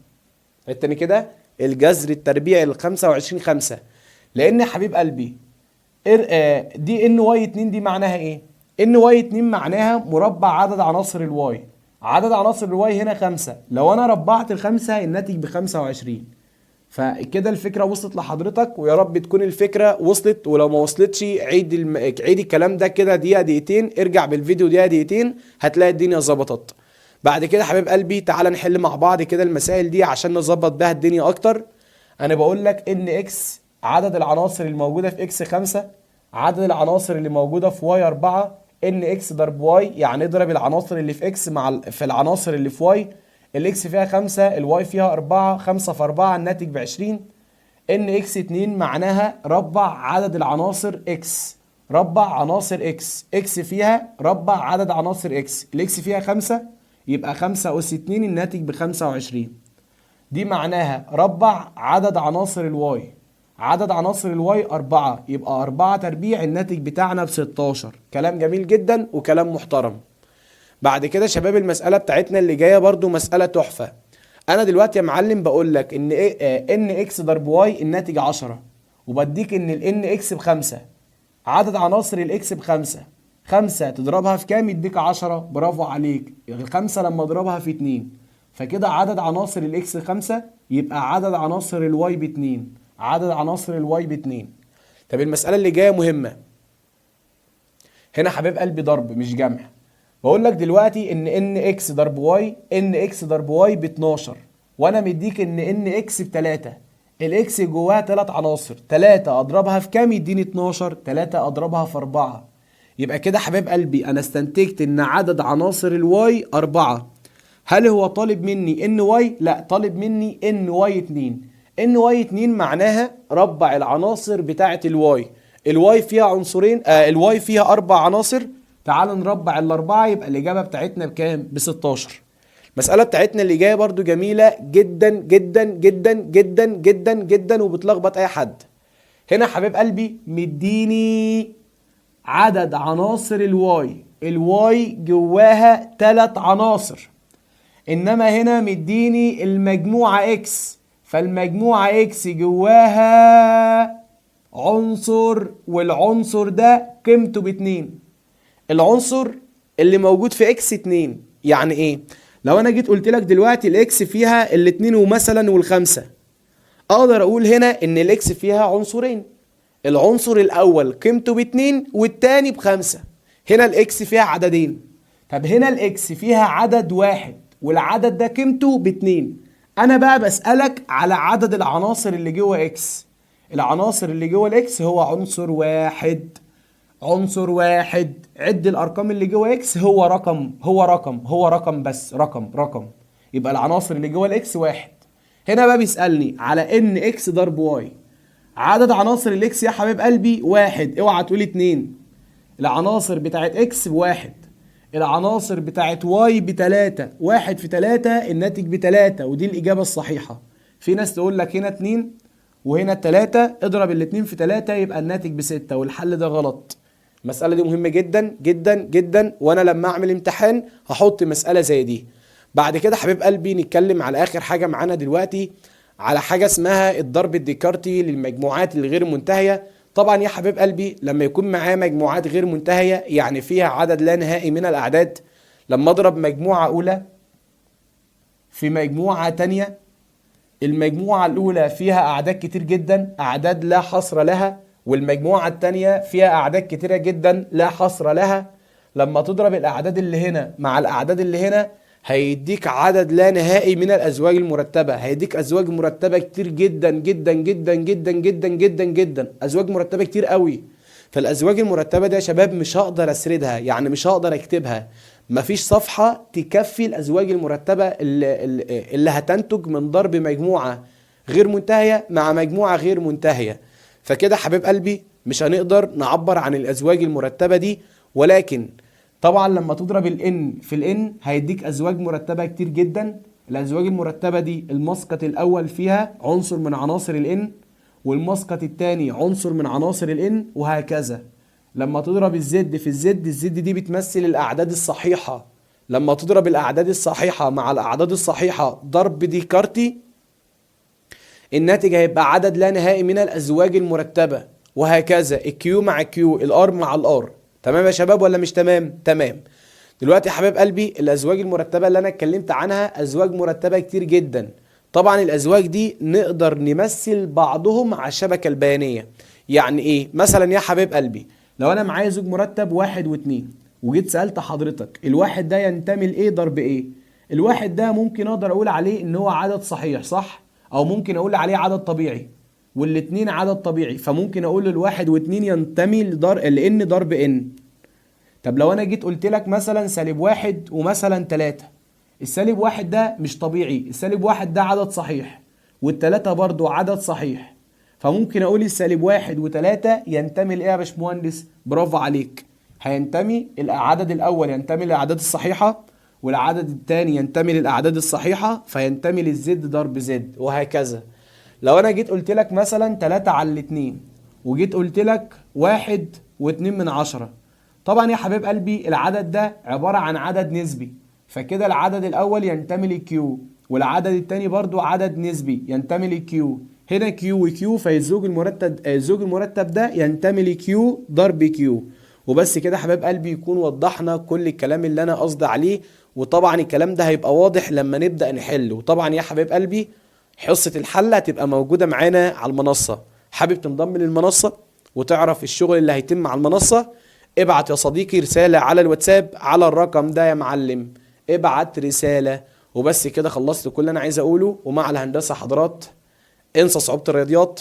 التاني كده، الجذر التربيعي لل 25 5. لان يا حبيب قلبي دي ان واي 2 دي معناها ايه؟ ان واي 2 معناها مربع عدد عناصر الواي. عدد عناصر الواي هنا 5. لو انا ربعت الخمسة الناتج ب 25. فكده الفكره وصلت لحضرتك، ويا رب تكون الفكره وصلت. ولو ما وصلتش عيد الكلام ده كده دقيقه دقيقتين، ارجع بالفيديو دقيقه دقيقتين هتلاقي الدنيا ظبطت. بعد كده حبيب قلبي تعالى نحل مع بعض كده المسائل دي عشان نظبط بيها الدنيا اكتر. انا بقول لك ان اكس عدد العناصر الموجوده في اكس 5، عدد العناصر اللي موجوده في واي 4. ان اكس ضرب واي يعني اضرب العناصر اللي في اكس في العناصر اللي في واي. الاكس فيها 5، الواي فيها 4، 5 في 4 الناتج ب 20. ان اكس 2 معناها ربع عدد العناصر اكس. ربع عناصر اكس، اكس فيها ربع عدد عناصر اكس. الاكس فيها 5 يبقى 5 أس 2 الناتج ب 25. دي معناها ربع عدد عناصر الواي. عدد عناصر الواي 4 يبقى 4 تربيع الناتج بتاعنا ب 16. كلام جميل جدا وكلام محترم. بعد كده شباب المسألة بتاعتنا اللي جاية برضو مسألة تحفة. انا دلوقتي يا معلم بقول لك ان ان اكس ضرب واي الناتج 10، وبديك ان الان اكس بخمسة. عدد عناصر الاكس بخمسة. 5 تضربها في كام يديك 10. برافو عليك. الخمسة لما اضربها في 2. فكده عدد عناصر الاكس 5 يبقى عدد عناصر الواي ب 2. عدد عناصر الواي ب 2. طب المسألة اللي جاية مهمة. هنا حبيب قلبي ضرب مش جمع. بقول لك دلوقتي ان اكس ضرب واي، ان اكس ضرب واي ب 12، وانا مديك ان اكس ب 3. الاكس جواها 3 عناصر. 3 اضربها في كام يديني 12. 3 اضربها في 4. يبقى كده حبيب قلبي انا استنتجت ان عدد عناصر الواي 4. هل هو طالب مني ان واي؟ لا، طالب مني ان واي 2. ان واي 2 معناها ربع العناصر بتاعه الواي. الواي فيها عنصرين، الواي فيها 4 عناصر. تعال نربع الاربعه يبقى الاجابه بتاعتنا بكام؟ ب 16. المساله بتاعتنا اللي جايه برضو جميله جدا جدا جدا جدا جدا جدا وبتلخبط اي حد. هنا حبيب قلبي مديني عدد عناصر الواي. الواي جواها 3 عناصر، انما هنا مديني المجموعه اكس. فالمجموعه اكس جواها عنصر، والعنصر ده قيمته ب2. العنصر اللي موجود في اكس 2 يعني ايه؟ لو انا جيت قلت لك دلوقتي الاكس فيها الاتنين ومثلا والخمسة، اقدر اقول هنا ان الاكس فيها عنصرين. العنصر الاول قيمته ب2 والتاني ب5. هنا الاكس فيها عددين. طب هنا الاكس فيها عدد واحد والعدد ده قيمته ب2. انا بقى بسألك على عدد العناصر اللي جوه اكس. العناصر اللي جوه الاكس هو عنصر واحد. عنصر واحد. عد الارقام اللي جوه اكس. هو رقم بس. رقم. يبقى العناصر اللي جوه الاكس واحد. هنا بقى بيسألني على ان اكس ضرب واي. عدد عناصر الاكس يا حبيب قلبي واحد. اوعى تقول 2. العناصر بتاعت اكس بواحد. العناصر بتاعت واي ب3. 1 في 3 الناتج ب3، ودي الاجابة الصحيحة. في ناس تقول لك هنا 2 وهنا 3. اضرب الاتنين في 3 يبقى الناتج ب6، والحل ده غلط. المسألة دي مهمة جدا جدا جدا، وانا لما اعمل امتحان هحط مسألة زي دي. بعد كده حبيب قلبي نتكلم على اخر حاجة معانا دلوقتي، على حاجة اسمها الضرب الديكارتي للمجموعات الغير منتهية. طبعا يا حبيب قلبي لما يكون معايا مجموعات غير منتهية يعني فيها عدد لا نهائي من الاعداد، لما اضرب مجموعة اولى في مجموعة تانية، المجموعة الأولى فيها أعداد كتير جدا، أعداد لا حصر لها، والمجموعة التانية فيها أعداد كتيرة جدا لا حصر لها. لما تضرب الأعداد اللي هنا مع الأعداد اللي هنا هيديك عدد لا نهائي من الأزواج المرتبة. هيديك أزواج مرتبة كتير جدا جدا جدا جدا جدا جدا جدا. أزواج مرتبة كتير قوي. فالأزواج المرتبة دي يا شباب مش هقدر أسردها، يعني مش هقدر أكتبها. مفيش صفحة تكفي الأزواج المرتبة اللي هتنتج من ضرب مجموعة غير منتهية مع مجموعة غير منتهية. فكده حبيب قلبي مش هنقدر نعبر عن الأزواج المرتبة دي، ولكن طبعا لما تضرب الان في الان هيديك أزواج مرتبة كتير جدا. الأزواج المرتبة دي المسقط الأول فيها عنصر من عناصر الان، والمسقط الثاني عنصر من عناصر الان، وهكذا. لما تضرب الزد في الزد دي بتمثل الأعداد الصحيحة. لما تضرب الأعداد الصحيحة مع الأعداد الصحيحة ضرب ديكارتي، الناتج هيبقى عدد لا نهائي من الأزواج المرتبة، وهكذا الكيو مع الكيو، الار مع الار. تمام يا شباب ولا مش تمام؟ تمام. دلوقتي يا حبايب قلبي الأزواج المرتبة اللي أنا اتكلمت عنها أزواج مرتبة كتير جدا. طبعا الأزواج دي نقدر نمثل بعضهم على الشبكة البيانية. يعني إيه؟ مثلا يا حبايب قلبي لو أنا معايا زوج مرتب 1 و2، وجيت سألت حضرتك الواحد ده ينتمي لإيه ضرب إيه؟ الواحد ده ممكن أقدر أقول عليه إن هو عدد صحيح، صح؟ أو ممكن أقول عليه عدد طبيعي، والاتنين عدد طبيعي، فممكن أقول الواحد واتنين ينتمي لإن ضرب إن. طب لو انا جيت قلت لك مثلا -1 ومثلا 3، السالب 1 ده مش طبيعي، السالب 1 ده عدد صحيح، والتلاتة برضو عدد صحيح، فممكن اقول -1 و3 ينتمي لايه يا باشمهندس؟ برافو عليك، هينتمي العدد الاول ينتمي للاعداد الصحيحة، والعدد الثاني ينتمي للاعداد الصحيحة، فينتمي للزد ضرب زد، وهكذا. لو انا جيت قلت لك مثلا 3 على 2، وجيت قلت لك 1.2، طبعا يا حبيب قلبي العدد ده عبارة عن عدد نسبي، فكده العدد الأول ينتمي للكيو، والعدد التاني برضو عدد نسبي ينتمي للكيو، هنا كيو وكيو، فالزوج المرتب ده ينتمي لكيو ضرب كيو. وبس كده حبيب قلبي يكون وضحنا كل الكلام اللي أنا قصدي عليه. وطبعا الكلام ده هيبقى واضح لما نبدأ نحل. وطبعا يا حبيب قلبي حصة الحل هتبقى موجودة معانا على المنصة. حابب تنضم للمنصة وتعرف الشغل اللي هيتم على المنصة؟ ابعت يا صديقي رسالة على الواتساب على الرقم ده يا معلم، ابعت رسالة. وبس كده خلصت كل اللي انا عايز اقوله. ومع الهندسة حضرات انسى صعوبة الرياضيات،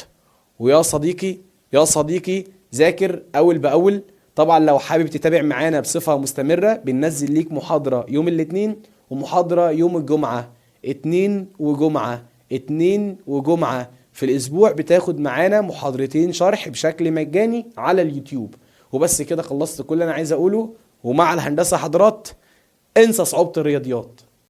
ويا صديقي يا صديقي ذاكر اول باول. طبعا لو حابب تتابع معانا بصفة مستمرة بننزل ليك محاضرة يوم الاثنين ومحاضرة يوم الجمعة، اتنين وجمعة في الاسبوع بتاخد معانا محاضرتين شرح بشكل مجاني على اليوتيوب. وبس كده خلصت كل اللي انا عايز اقوله. ومع الهندسة حضرات انسى صعوبة الرياضيات.